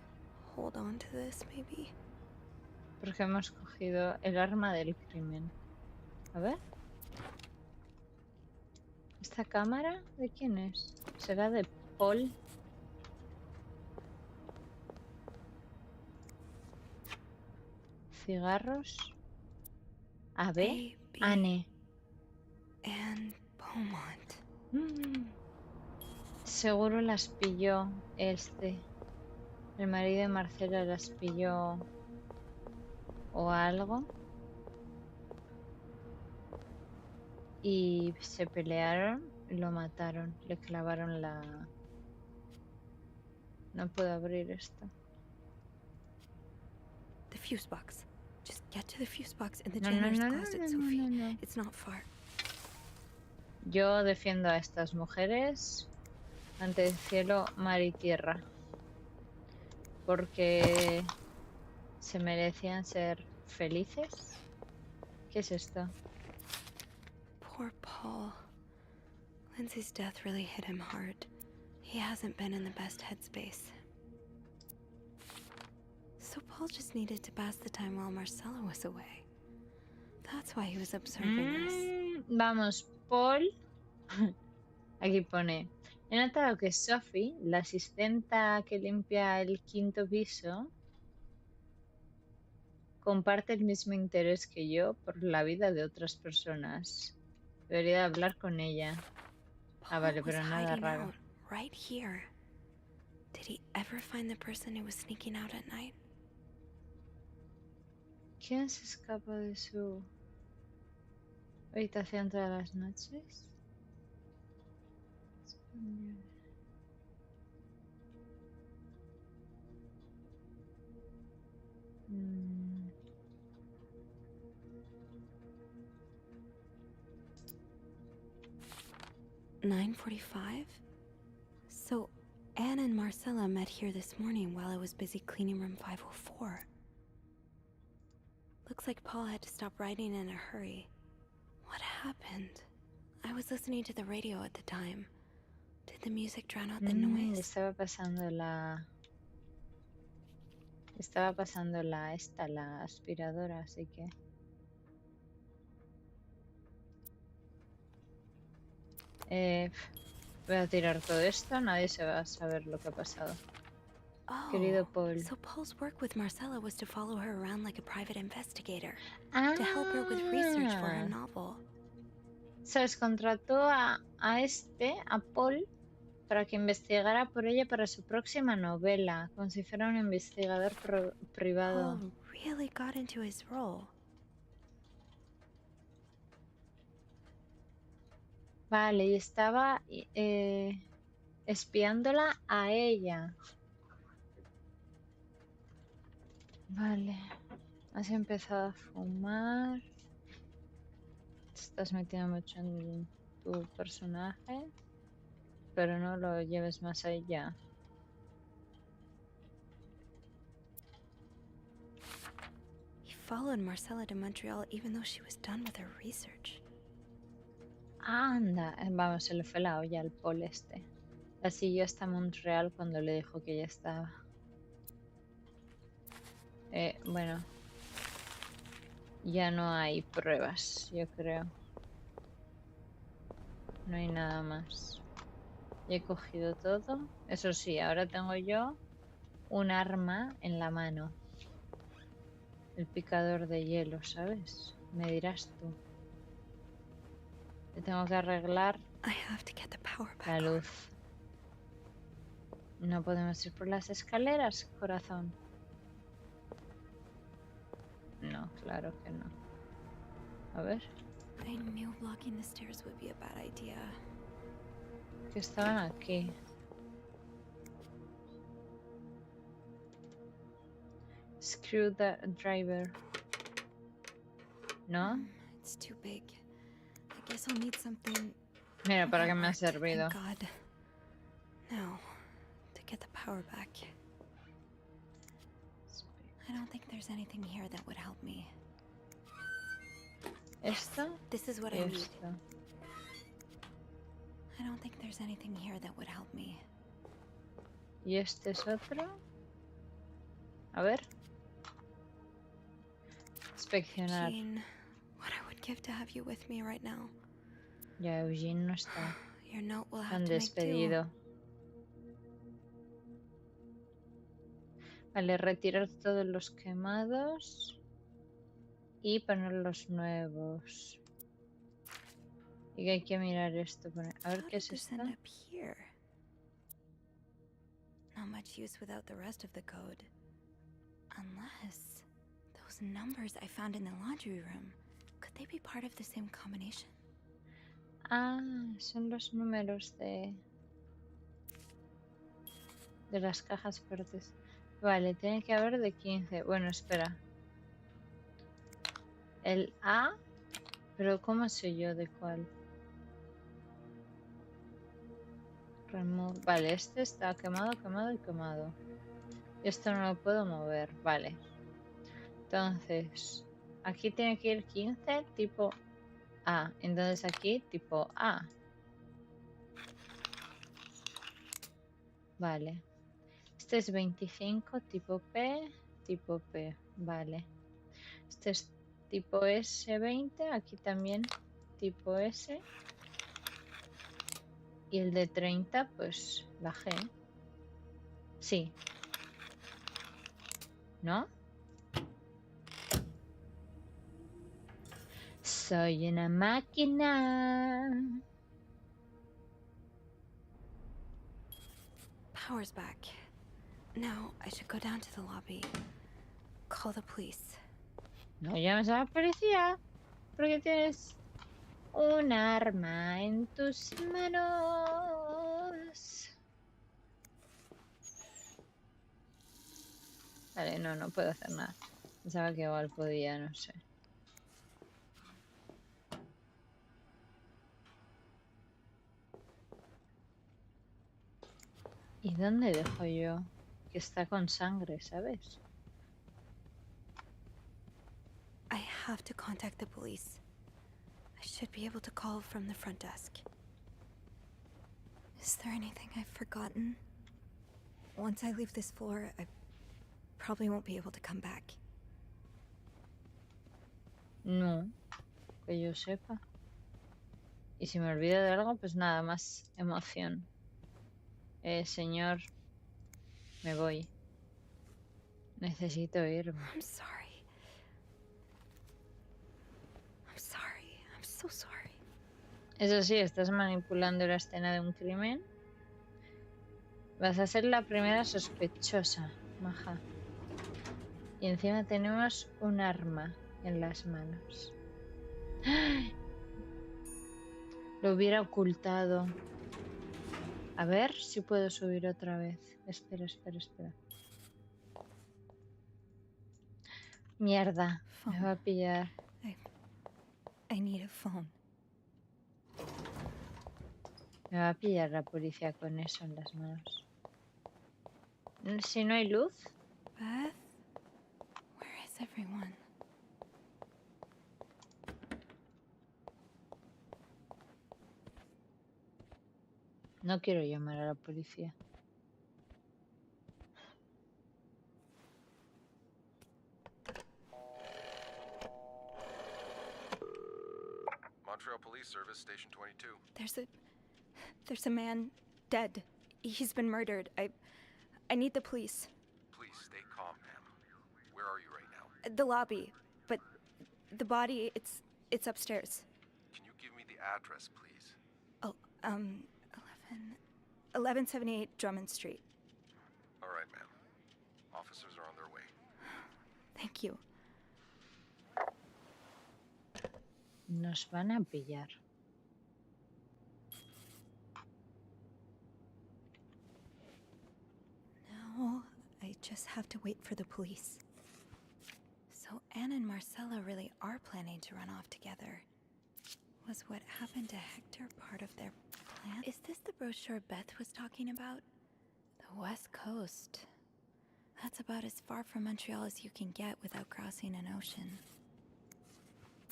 hold on to this, maybe? Porque hemos cogido el arma del crimen. A ver. ¿Esta cámara de quién es? ¿Será de Paul? Cigarros. A ver. Anne. And Beaumont. Seguro las pilló este. El marido de Marcela las pilló. O algo. Y se pelearon y lo mataron. Le clavaron la... No puedo abrir esto. The fuse box. Just get to the fuse box in the No, janitor's no, no, closet, no, Sophie. no, no. It's not far. Yo defiendo a estas mujeres ante el cielo, mar y tierra. Porque se merecían ser felices. ¿Qué es esto? Poor Paul. Lindsay's death really hit him hard. He hasn't been in the best headspace. So Paul just needed to pass the time while Marcella was away. That's why he was observing us. Vamos, Paul. Aquí pone. He notado que Sophie, la asistenta que limpia el 5.º piso, comparte el mismo interés que yo por la vida de otras personas. Debería hablar con ella. Ah, vale, pero nada raro. Right here. Did he ever find the person who was sneaking out at night? ¿Quién se escapa de su habitación todas las noches? Mm. $9:45? So Anne and Marcella met here this morning while I was busy cleaning room 504. Looks like Paul had to stop writing in a hurry. What happened? I was listening to the radio at the time. Did the music drown out the noise? Estaba pasando la esta, la aspiradora, así que... voy a tirar todo esto, nadie se va a saber lo que ha pasado. Querido Paul. So Paul's work with Marcella was to follow her around like a private investigator, to help her with research for her novel. ¿Sabes? Contrató a Paul, para que investigara por ella para su próxima novela, como si fuera un investigador privado. Paul really got into his role. Vale, y estaba espiándola a ella. Vale, has empezado a fumar. Te estás metiendo mucho en tu personaje, pero no lo lleves más allá. He followed Marcella to Montreal even though she was done with her research. Anda, vamos, se le fue la olla al Paul este. La siguió hasta Montreal cuando le dijo que ya estaba. Bueno, ya no hay pruebas, yo creo. No hay nada más. Ya he cogido todo. Eso sí, ahora tengo yo un arma en la mano. El picador de hielo, ¿sabes? Me dirás tú. Te tengo que arreglar la luz. No podemos ir por las escaleras, corazón. No, claro que no. A ver. I knew blocking the stairs would be a bad idea. Que estaban aquí. Screwdriver. ¿No? It's too big. I guess I'll need something. Mira, para que me ha Thank servido. God. Now, to get the power back. I don't think there's anything here that would help me. Esta This is what y I need. esta. I don't think there's anything here that would help me. Y este es otro. A ver. Inspeccionar. Jean, what I would give to have you with me right now. Ya Eugene no está. Your note will have Han to make do. despedido. Vale, retirar todos los quemados y poner los nuevos. Y que hay que mirar esto. A ver How qué did es this esto. end up here? Not much use without the rest of the code. Unless those numbers I found in the laundry room, could they be part of the same combination? Ah, son los números de las cajas fuertes. Vale, tiene que haber de 15. Bueno, espera. El A, pero ¿cómo sé yo de cuál? Vale, este está quemado, quemado y quemado. Esto no lo puedo mover, vale. Entonces, aquí tiene que ir 15 tipo A. Entonces aquí tipo A. Vale. Este es 25 tipo P. Vale. Este es tipo S20. Aquí también tipo S. Y el de 30, pues la G. Sí. ¿No? Soy una máquina. Power's back. Now I should go down to the lobby. Call the police. No llames a la policía. Porque tienes un arma en tus manos. Vale, no puedo hacer nada. Pensaba que igual podía, no sé. ¿Y dónde dejo yo? Que está con sangre, ¿sabes? I have to contact the police. I should be able to call from the front desk. Is there anything I've forgotten? Once I leave this floor, I probably won't be able to come back. No, que yo sepa. Y si me olvido de algo, pues nada más emoción. Señor, me voy. Necesito irme. I'm sorry. I'm so sorry. Eso sí, estás manipulando la escena de un crimen. Vas a ser la primera sospechosa, maja. Y encima tenemos un arma en las manos. ¡Ay! Lo hubiera ocultado. A ver si puedo subir otra vez. Espera. Mierda, me va a pillar. I need a phone. Me va a pillar la policía con eso en las manos. Si no hay luz. Beth? Where is everyone? No quiero llamar a la policía. Montreal Police Service, Station 22. There's a man dead. He's been murdered. I need the police. Please stay calm, ma'am. Where are you right now? The lobby, but the body, it's upstairs. Can you give me the address, please? Oh, 1178 Drummond Street. All right, ma'am. Officers are on their way. Thank you. Nos van a pillar. Now, I just have to wait for the police. So Anne and Marcella really are planning to run off together. Was what happened to Hector part of their plan? Is this the brochure Beth was talking about? The West Coast. That's about as far from Montreal as you can get without crossing an ocean.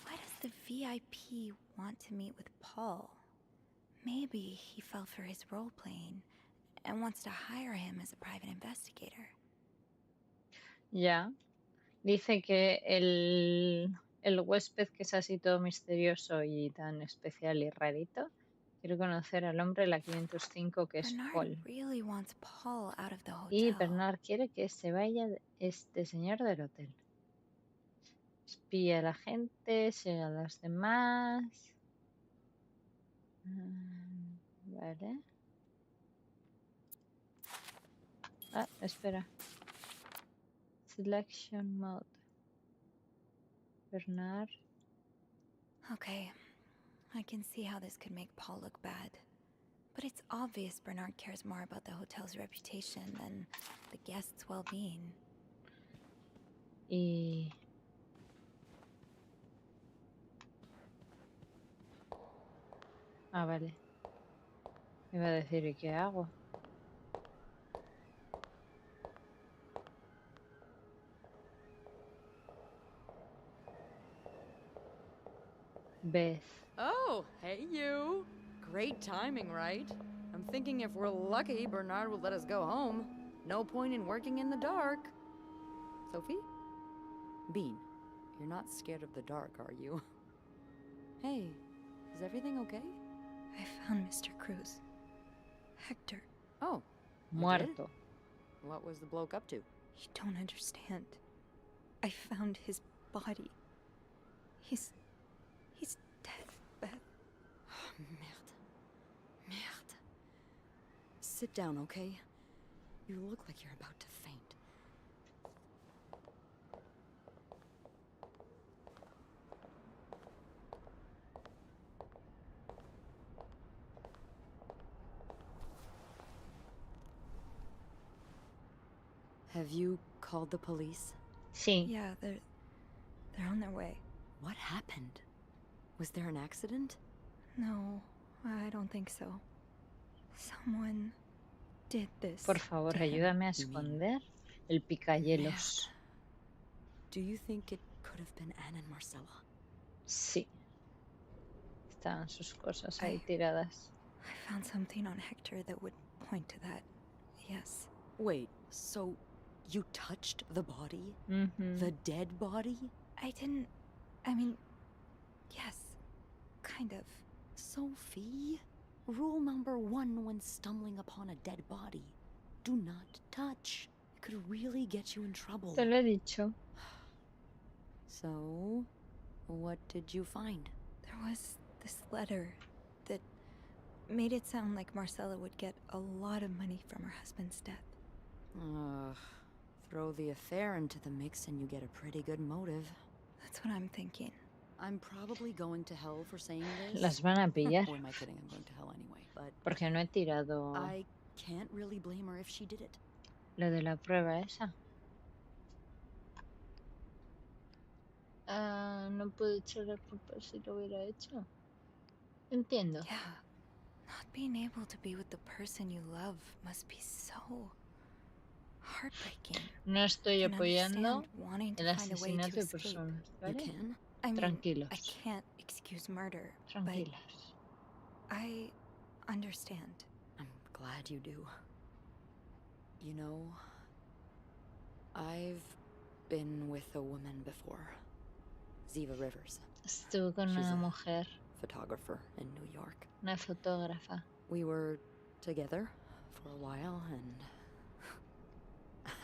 Why does the VIP want to meet with Paul? Maybe he fell for his role-playing and wants to hire him as a private investigator. Ya. Dice que el huésped que es así todo misterioso y tan especial y rarito quiere conocer al hombre de la 505 que es Bernard Paul. really wants Paul out of the Y hotel. Bernard quiere que se vaya este señor del hotel. Espía a la gente, sigue a los demás. Vale. Ah, espera. Selection mode. Bernard. Okay, I can see how this could make Paul look bad. But it's obvious Bernard cares more about the hotel's reputation than the guests' well-being. Y... Ah, vale. Iba a decir, ¿y qué hago? Beth. Oh, hey you. Great timing, right? I'm thinking if we're lucky, Bernard will let us go home. No point in working in the dark. Sophie? Bean, you're not scared of the dark, are you? Hey, is everything okay? I found Mr. Cruz. Hector. Oh, you Muerto. did? What was the bloke up to? You don't understand. I found his body. He's dead, Beth. Merde. Merde. Sit down, okay? You look like you're about to faint. Have you called the police? Sí. Yeah, they're on their way. What happened? Was there an accident? No, I don't think so. Someone did this. Por favor, to him. ayúdame a esconder el picayelos. Do you think it could have been Anne and Marcella? Sí. Estaban sus cosas ahí tiradas. I found something on Hector that would point to that. Yes. Wait, so you touched the body? Mhm. The dead body? I mean, yes, kind of. Sophie, rule number 1 when stumbling upon a dead body. Do not touch. It could really get you in trouble. Te lo he dicho. So, what did you find? There was this letter that made it sound like Marcella would get a lot of money from her husband's death. Ugh. Throw the affair into the mix and you get a pretty good motive. That's what I'm thinking. I'm probably going to hell for saying this. Las van a pillar. Or am I kidding? I'm going to hell anyway. But Porque no he tirado I can't really blame her if she did it. lo de la prueba esa. No puedo echar la culpa si lo hubiera hecho. Entiendo. Yeah. Not being able to be with the person you love must be so heartbreaking. No estoy Can apoyando understand wanting to el find a way asesinato to de escape. personas, You ¿vale? can? I mean, Tranquilos. I can't excuse murder, Tranquilas. but I understand. I'm glad you do. You know, I've been with a woman before. Ziva Rivers. Estuve con She's una a mujer, photographer in New York. una fotógrafa. We were together for a while and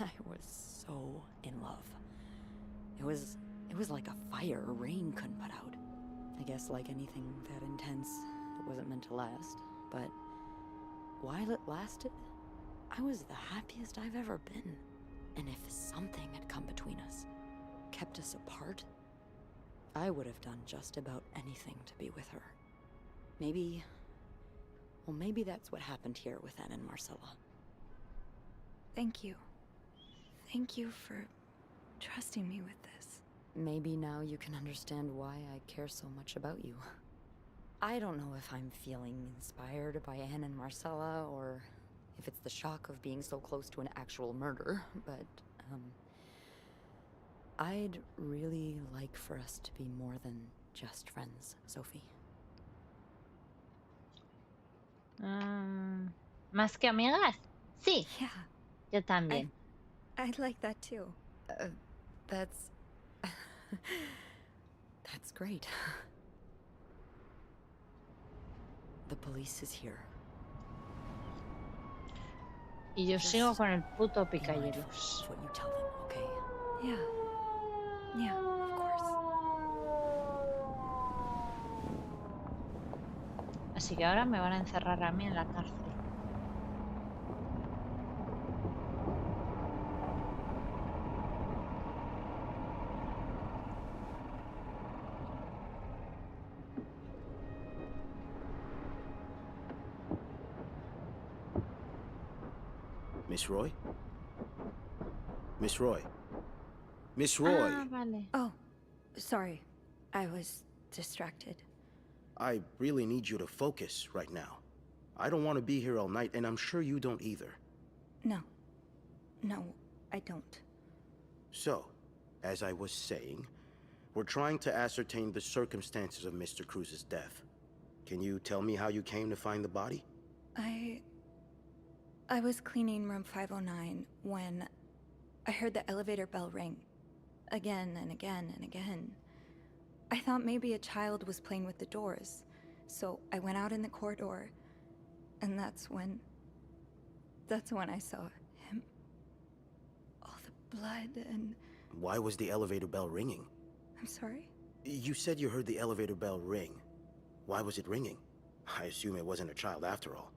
I was so in love. It was like a fire rain couldn't put out. I guess like anything that intense, it wasn't meant to last. But while it lasted, I was the happiest I've ever been. And if something had come between us, kept us apart, I would have done just about anything to be with her. Maybe... well, maybe that's what happened here with Anne and Marcella. Thank you. Thank you for trusting me with this. Maybe now you can understand why I care so much about you. I don't know if I'm feeling inspired by Anne and Marcella, or if it's the shock of being so close to an actual murder, but, I'd really like for us to be more than just friends, Sophie. ¿Más que amigas? Sí, Yeah, yo también. I'd like that too. That's... that's great. The police is here. Y yo sigo con el puto Be mindful picayelos. of what you tell them, okay? Yeah. Yeah, of course. Así que ahora me van a encerrar a mí en la cárcel. Miss Roy? Miss Roy? Miss Roy! Ah, vale. Oh, sorry. I was distracted. I really need you to focus right now. I don't want to be here all night, and I'm sure you don't either. No. No, I don't. So, as I was saying, we're trying to ascertain the circumstances of Mr. Cruz's death. Can you tell me how you came to find the body? I was cleaning room 509 when I heard the elevator bell ring. Again and again and again. I thought maybe a child was playing with the doors, so I went out in the corridor, and that's when I saw him. All the blood and... Why was the elevator bell ringing? I'm sorry? You said you heard the elevator bell ring. Why was it ringing? I assume it wasn't a child after all.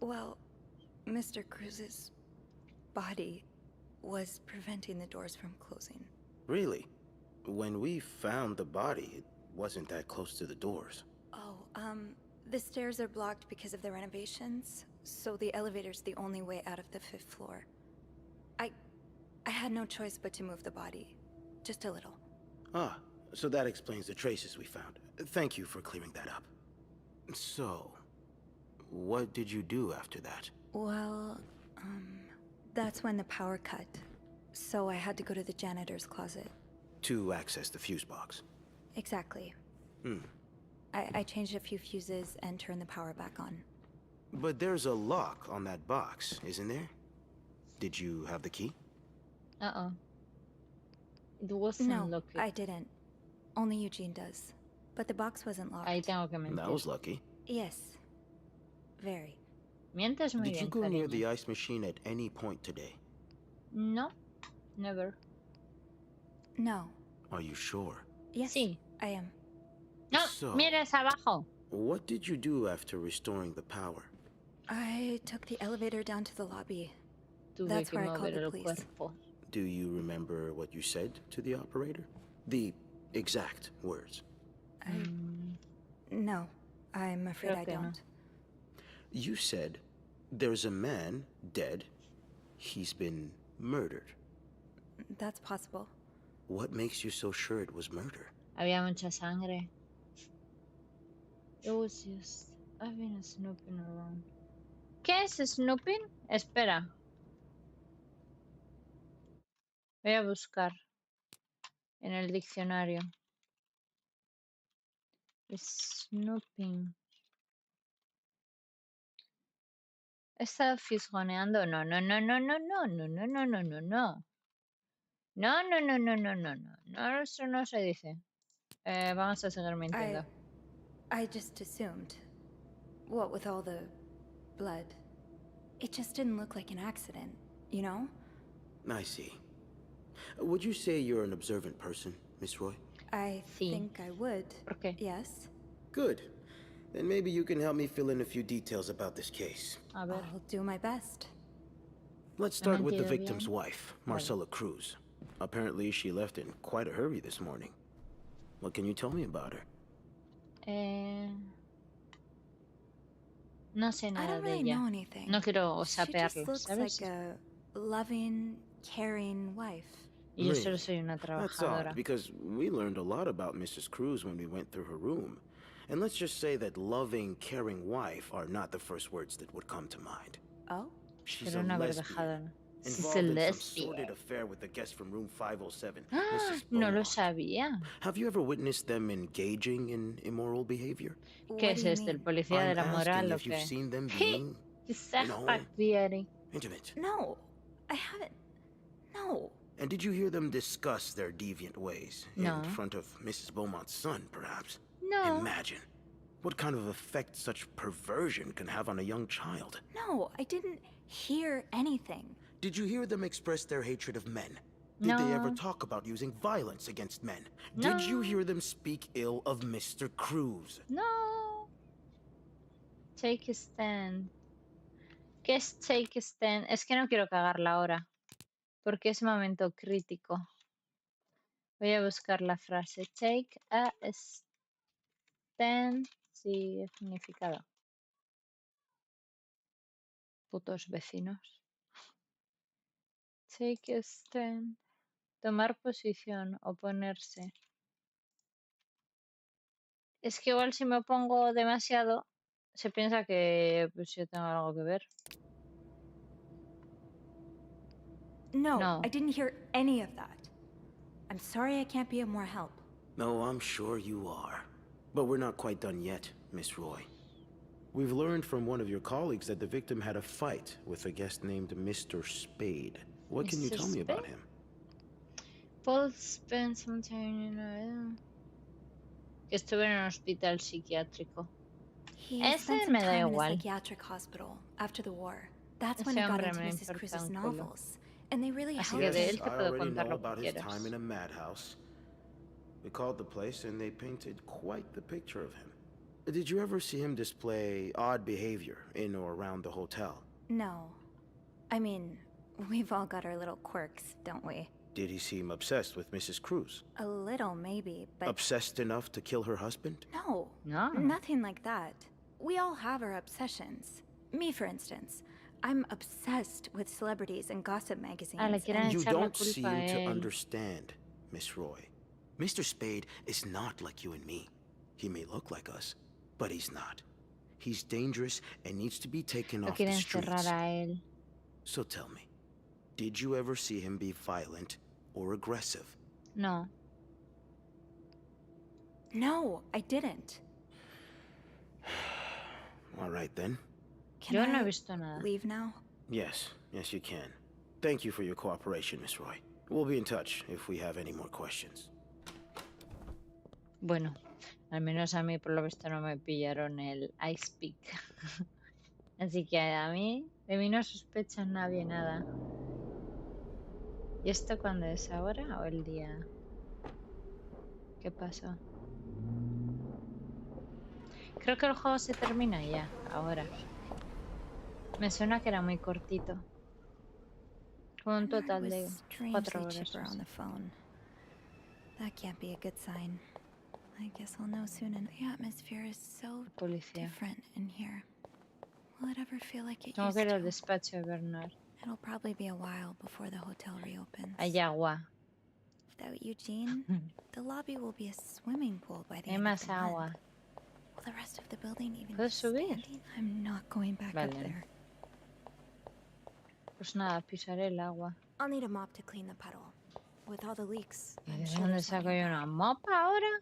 Well, Mr. Cruz's body was preventing the doors from closing. Really? When we found the body, it wasn't that close to the doors. Oh, the stairs are blocked because of the renovations, so the elevator's the only way out of the 5th floor. I had no choice but to move the body. Just a little. Ah, so that explains the traces we found. Thank you for clearing that up. So, what did you do after that? Well, that's when the power cut. So I had to go to the janitor's closet. To access the fuse box. Exactly. I changed a few fuses and turned the power back on. But there's a lock on that box, isn't there? Did you have the key? Uh-oh. It wasn't No, locked. I didn't. Only Eugene does. But the box wasn't locked. Ahí tengo que mentir. That was lucky. Yes. Very. Mientes muy Did bien, you go near cariño. the ice machine at any point today? No, never. No. Are you sure? Yes, Sí. I am. No, So- mires abajo. What did you do after restoring the power? I took the elevator down to the lobby. Tuve That's que where I called mover the el police. cuerpo. Do you remember what you said to the operator? The exact words. No, I'm afraid Creo I que no. don't. You said, there's a man dead. He's been murdered. That's possible. What makes you so sure it was murder? Había mucha sangre. It was just... I've been snooping around. ¿Qué es snooping? Espera. Voy a buscar en el diccionario. Snooping. ¿He estado fisgoneando? No, no, no, no, no, no, no, no, no, no, no, no. No, no, no, no, no, no, no. No, eso no se dice. Vamos a seguir mintiendo. I just assumed. What with all the blood? It just didn't look like an accident, you know? I see. Would you say you're an observant person, Miss Roy? I Sí. think I would. ¿Por qué? Yes. Good. Then maybe you can help me fill in a few details about this case. A ver. I'll do my best. Let's ¿No me start with the entiendo victim's bien? wife, Marcella Cruz. Apparently, she left in quite a hurry this morning. What can you tell me about her? No sé I nada don't de really ella. know anything. No quiero She just sapearlo, looks ¿sabes? like a loving, caring wife. Y yo solo Really? soy una That's trabajadora. odd, because we learned a lot about Mrs. Cruz when we went through her room. And let's just say that loving, caring wife are not the first words that would come to mind. Oh? She's Pero a una lesbian, verdejadora. She's a involved in some lesbian. sordid affair with the guest from room 507, ¡Ah! Mrs. No lo Beaumont. sabía. Have you ever witnessed them engaging in immoral behavior? ¿Qué What es do you este? ¿El mean? policía de I'm la moral asking o if you've qué? seen them being, intimate. No, I haven't. No. And did you hear them discuss their deviant ways No. in front of Mrs. Beaumont's son, perhaps? No. Imagine what kind of effect such perversion can have on a young child. No, I didn't hear anything. Did you hear them express their hatred of men? Did they ever No. talk about using violence against men? No. Did you hear them speak ill of Mr. Cruz? No. Take a stand. ¿Qué es take a stand? Es que no quiero cagarla ahora. Porque es momento crítico. Voy a buscar la frase. Take a stand. Sí, significado. Putos vecinos. Take a stand. Tomar posición, oponerse. Es que igual si me opongo demasiado, se piensa que pues yo tengo algo que ver. No, No. I didn't hear any of that. I'm sorry I can't be of more help. No, I'm sure you are. But we're not quite done yet, Miss Roy. We've learned from one of your colleagues that the victim had a fight with a guest named Mr. Spade. What can you Mr. tell me about Spade? him? Paul spent some time in que estuve en un hospital psiquiátrico. He Ese spent some me da time in a igual. psychiatric hospital after the war. That's Ese when he got hombre into me Mrs. importa Cruz's un culo. novels. And they really Así helped que de Yes, él him. te I puedo already contar know lo que about his quieras. time in a madhouse. We called the place and they painted quite the picture of him. Did you ever see him display odd behavior in or around the hotel? No. I mean, we've all got our little quirks, don't we? Did he seem obsessed with Mrs. Cruz? A little, maybe, but Obsessed enough to kill her husband? no. No. Nothing like that. We all have our obsessions. Me, for instance. I'm obsessed with celebrities and gossip magazines. Ah, le quieren and You echar la don't culpa seem a to él. understand, Miss Roy. Mr. Spade is not like you and me. He may look like us, but he's not. He's dangerous and needs to be taken Lo off the quieren cerrar streets. a él. So tell me, did you ever see him be violent or aggressive? No. No, I didn't. All right then. Can Yo no I he visto nada. leave now? Yes, yes you can. Thank you for your cooperation, Miss Roy. We'll be in touch if we have any more questions. Bueno, al menos a mí por lo visto no me pillaron el ice pick. Así que de mí no sospecha nadie nada. ¿Y esto cuándo es? ¿Ahora o el día? ¿Qué pasó? Creo que el juego se termina ya, ahora. Me suena que era muy cortito. Con un total de 4 horas. Chipper on the phone. That can't be a good sign. I guess I'll know soon. And the atmosphere is so Policía. different in here. Will it ever feel like it Tengo used que ir al to? despacho de Bernard. It'll probably be a while before the hotel reopens. Hay agua. Without Eugene, the lobby will be a swimming pool by the Hay end of más the month. agua. Will the rest of the building even ¿Puedo be subir? standing? I'm not going back up Vale. there. Pues nada, pisaré el agua. I'll need a mop to clean the puddle. With all the leaks, ¿Y I'm de sure dónde there's saco plenty yo back. una mopa ahora?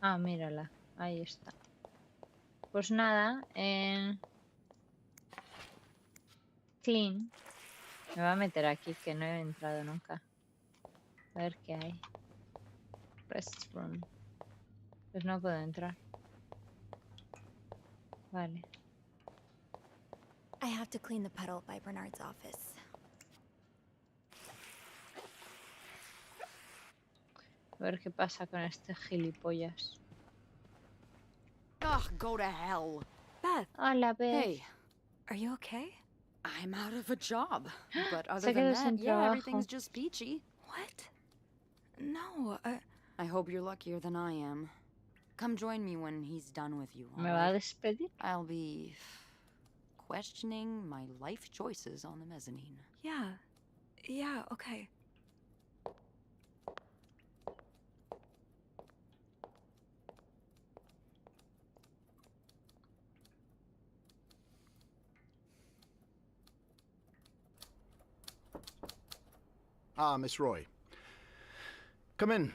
Ah, mírala. Ahí está. Pues nada, en Clean. Me va a meter aquí, que no he entrado nunca. A ver qué hay. Restroom. Pues no puedo entrar. Vale. I have to clean the puddle by Bernard's office. ver qué pasa con este gilipollas. Ugh, go to hell. Beth. Hola, Beth. Hey, Are you okay? I'm out of a job. But other Se than quedó that, sin yeah, trabajo. everything's just peachy. What? No, I hope you're luckier than I am. Come join me when he's done with you, ¿Me all va a right? despedir? I'll be questioning my life choices on the mezzanine. yeah, okay. Ah, Miss Roy. Come in.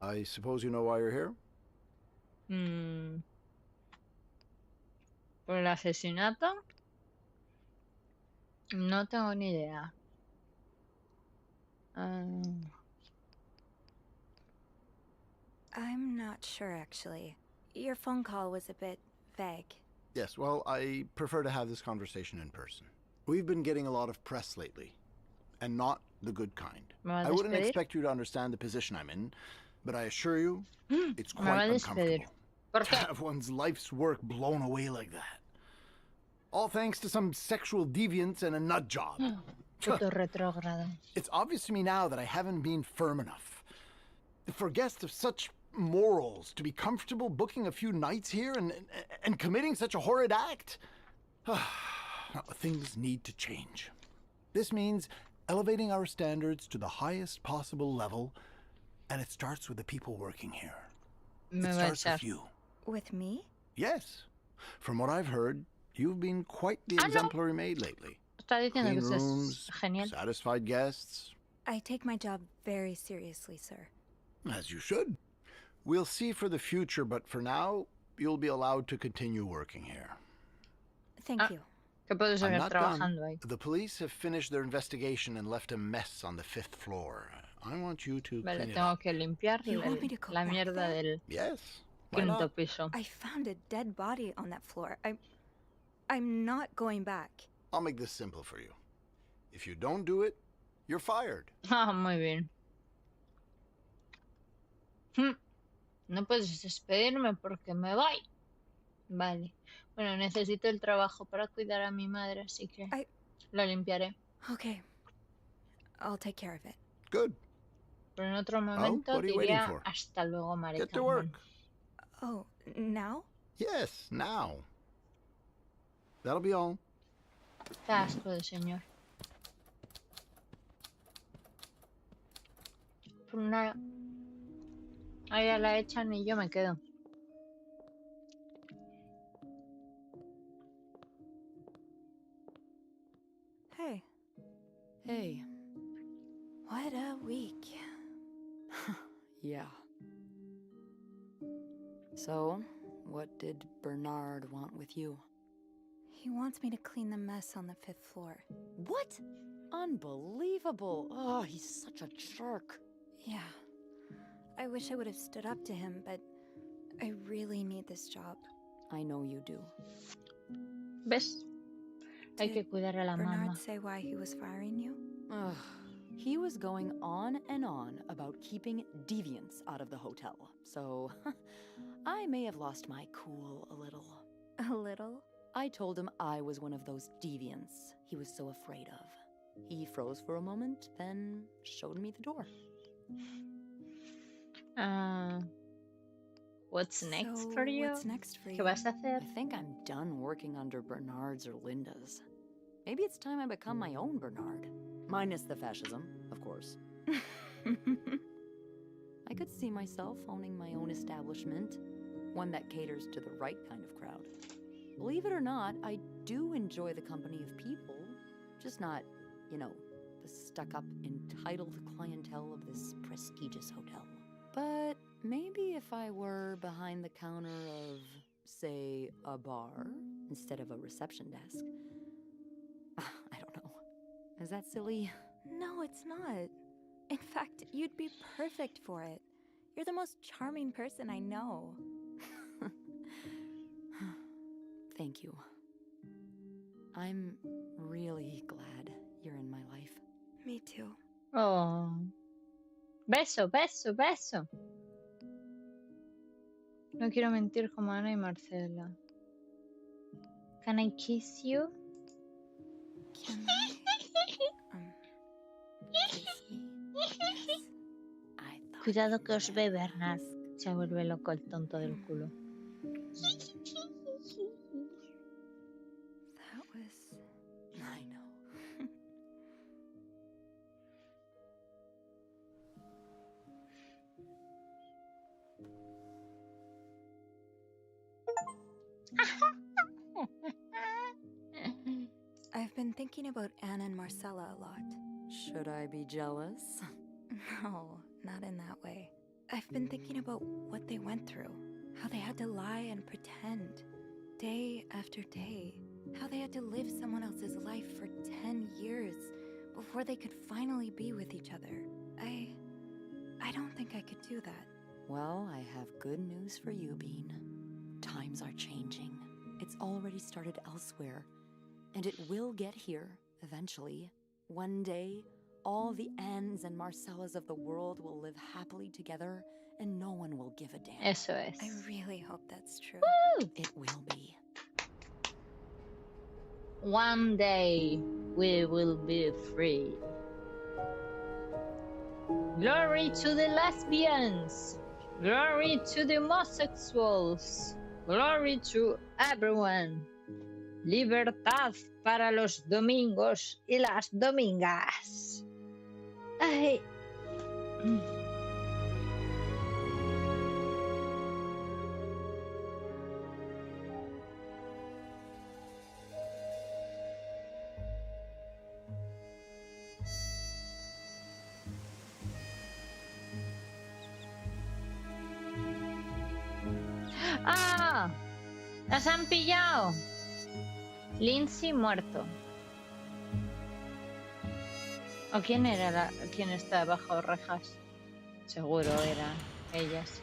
I suppose you know why you're here? ¿Por el asesinato? No tengo ni idea. I'm not sure, actually. Your phone call was a bit vague. Yes, well, I prefer to have this conversation in person. We've been getting a lot of press lately, and not the good kind. ¿Me va a I wouldn't despedir? expect you to understand the position I'm in, but I assure you, it's Me va quite a despedir. uncomfortable ¿Por to qué? have one's life's work blown away like that. All thanks to some sexual deviance and a nut job. Puto retrógrado. It's obvious to me now that I haven't been firm enough. For guests of such morals to be comfortable booking a few nights here and committing such a horrid act. Things need to change. This means elevating our standards to the highest possible level, and it starts with the people working here. Me It va a starts echar. with you. With me? Yes. From what I've heard, you've been quite the Ah, no. exemplary maid lately. Está diciendo Clean que esto rooms, es genial. satisfied guests. I take my job very seriously, sir. As you should. We'll see for the future, but for now, you'll be allowed to continue working here. Thank Ah. you. Que puedo I'm seguir not trabajando done. ahí. The police have finished their investigation and left a mess on the 5th floor. I want you to Vale, clean it tengo up. que limpiar You want me to go la back mierda there? del Yes. Why quinto not? piso. I found a dead body on that floor. I'm not going back. I'll make this simple for you. If you don't do it, you're fired. Ah, muy bien. No puedes despedirme porque me voy. Vale. Bueno, necesito el trabajo para cuidar a mi madre, así que lo limpiaré. Okay. I'll take care of it. Good. Pero en otro momento what are you waiting diría for? hasta luego, Mari Get to Carmen. work. Oh, now? Yes, now. That'll be all. Qué asco de señor. Por una... A ella la echan y yo me quedo. Hey. Hey. What a week. Yeah. So, what did Bernard want with you? He wants me to clean the mess on the 5th floor. What? Unbelievable. Oh, he's such a jerk. Yeah. I wish I would have stood up to him, but I really need this job. I know you do. ¿Ves? Hay que cuidar a la Bernard mamá. say why he was firing you? Ugh. He was going on and on about keeping deviants out of the hotel. So, I may have lost my cool a little. A little? I told him I was one of those deviants he was so afraid of. He froze for a moment, then showed me the door. What's next So, for you? what's next for ¿Qué you? vas a hacer? I think I'm done working under Bernard's or Linda's. Maybe it's time I become my own Bernard. Minus the fascism, of course. I could see myself owning my own establishment, one that caters to the right kind of crowd. Believe it or not, I do enjoy the company of people, just not, you know, the stuck-up, entitled clientele of this prestigious hotel. But maybe if I were behind the counter of, say, a bar, instead of a reception desk. I don't know. Is that silly? No, it's not. In fact, you'd be perfect for it. You're the most charming person I know. Thank you. I'm really glad you're in my life. Me too. Oh. Beso, beso, beso. No quiero mentir como Ana y Marcela. Can I kiss you? Can I? Kiss me? Yes. I thought Cuidado you'd que os ve never Bernard. ask. Se vuelve loco el tonto del culo. That was... I know. I've been thinking about Anna and Marcella a lot. Should I be jealous? No, not in that way. I've been thinking about what they went through. How they had to lie and pretend. Day after day. How they had to live someone else's life for 10 years before they could finally be with each other. I don't think I could do that. Well, I have good news for you, Bean. Times are changing. It's already started elsewhere. And it will get here, eventually. One day, all the Annes and Marcellas of the world will live happily together, and no one will give a damn. Eso es. I really hope that's true. Woo! It will be. One day we will be free. Glory to the lesbians. Glory to the homosexuals. Glory to everyone. Libertad para los domingos y las domingas. Ay. ¡Ah! ¡Las han pillado! Lindsay muerto. ¿O quién era quién está bajo rejas? Seguro eran ellas.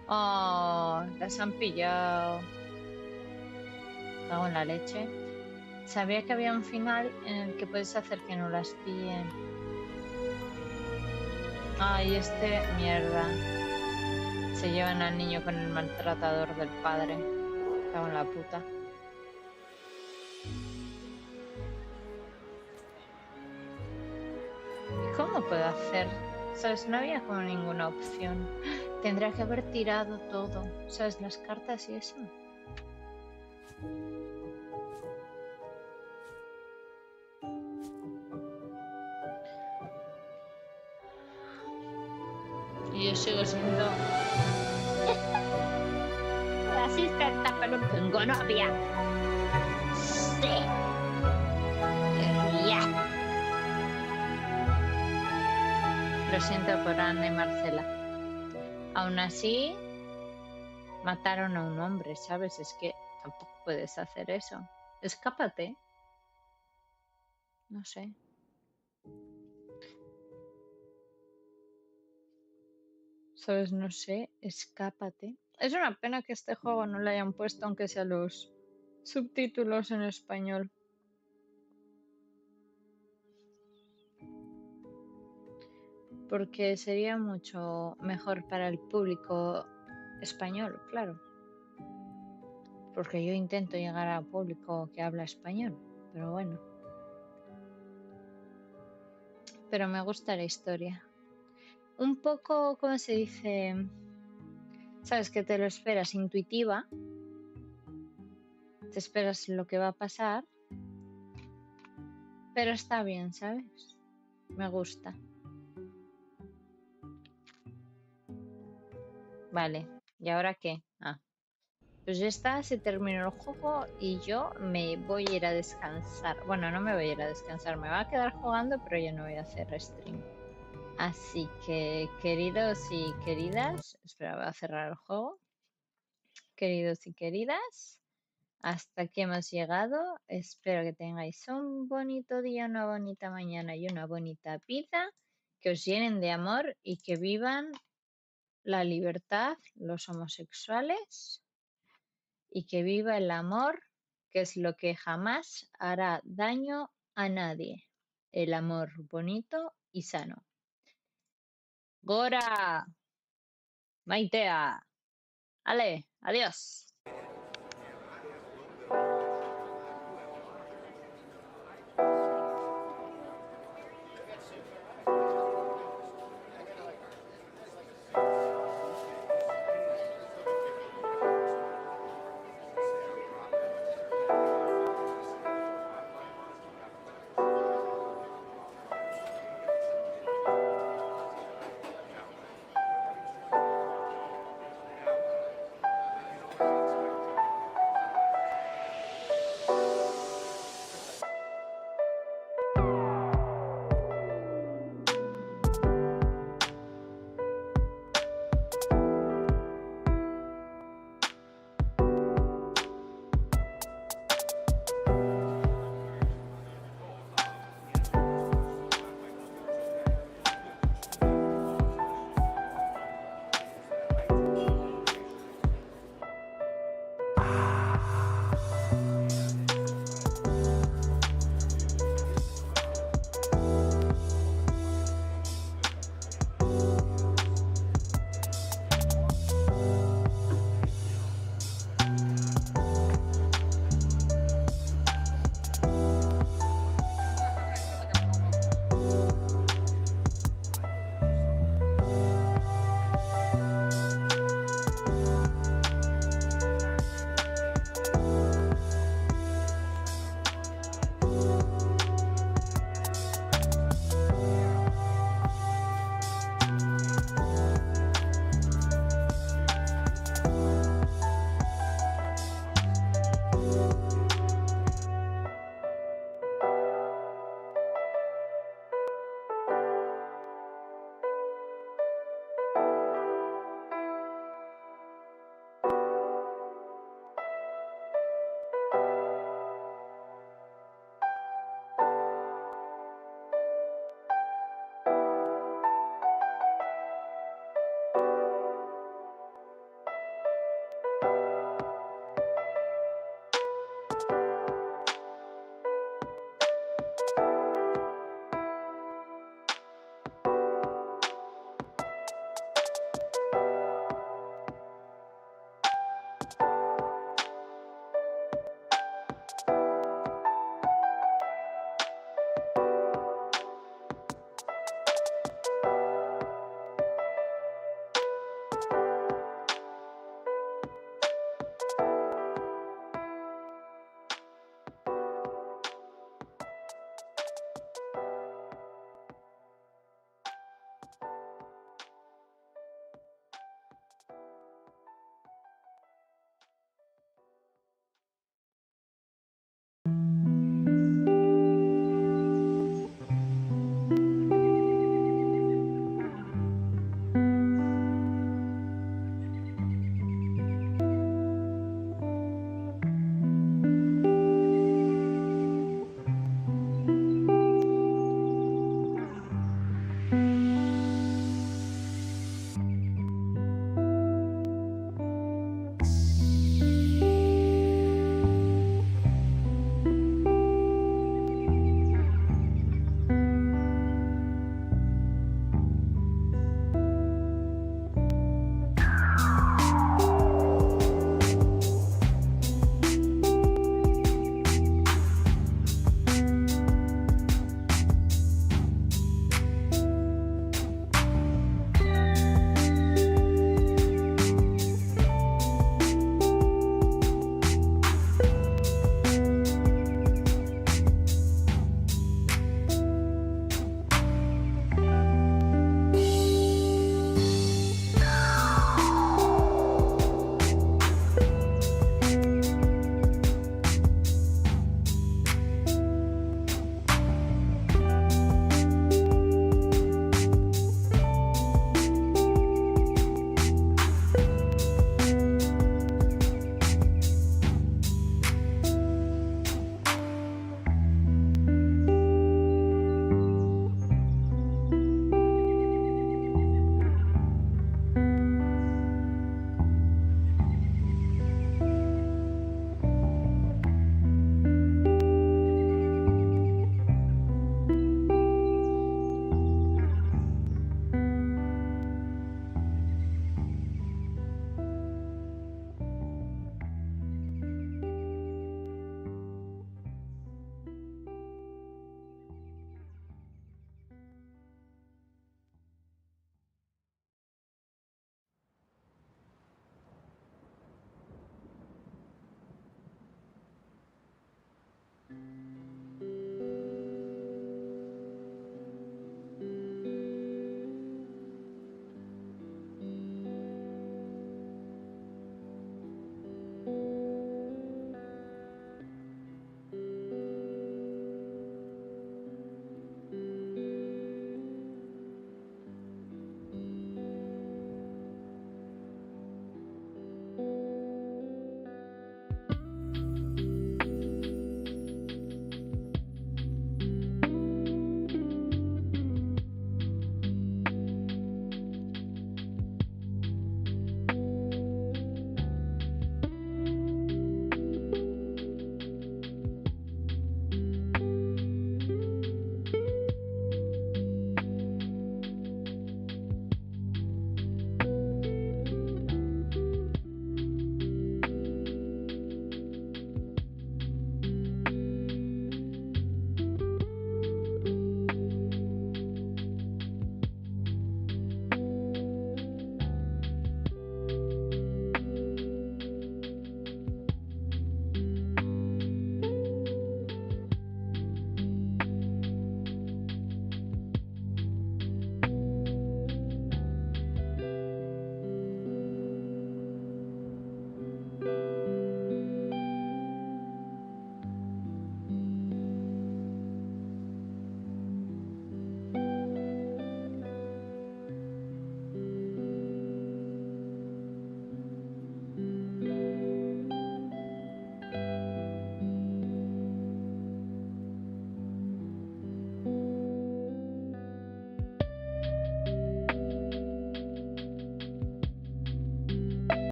¡Oh! Las han pillado. Cago en la leche. Sabía que había un final en el que puedes hacer que no las pillen. Ay, mierda. Se llevan al niño con el maltratador del padre. Cago en la puta. ¿Y cómo puedo hacer? ¿Sabes? No había como ninguna opción. Tendría que haber tirado todo. ¿Sabes? Las cartas y eso. Y yo sigo siendo la asistenta, pero no tengo novia. Sí. Ya. Lo siento por Ana y Marcela. Aún así, mataron a un hombre, ¿sabes? Es que tampoco puedes hacer eso. Escápate. No sé. ¿Sabes? No sé. Escápate. Es una pena que este juego no le hayan puesto, aunque sea los subtítulos en español. Porque sería mucho mejor para el público español, claro. Porque yo intento llegar al público que habla español, pero bueno. Pero me gusta la historia. Un poco, ¿cómo se dice? Sabes que te lo esperas intuitiva. Te esperas lo que va a pasar. Pero está bien, ¿sabes? Me gusta. Vale, ¿y ahora qué? Pues ya está, se terminó el juego y yo me voy a ir a descansar. Bueno, no me voy a ir a descansar, me va a quedar jugando, pero yo no voy a hacer stream. Así que, queridos y queridas, espera, voy a cerrar el juego. Queridos y queridas, hasta aquí hemos llegado. Espero que tengáis un bonito día, una bonita mañana y una bonita vida. Que os llenen de amor y que vivan la libertad, los homosexuales, y que viva el amor, que es lo que jamás hará daño a nadie. el amor bonito y sano. Gora, Maitea, ale, adiós.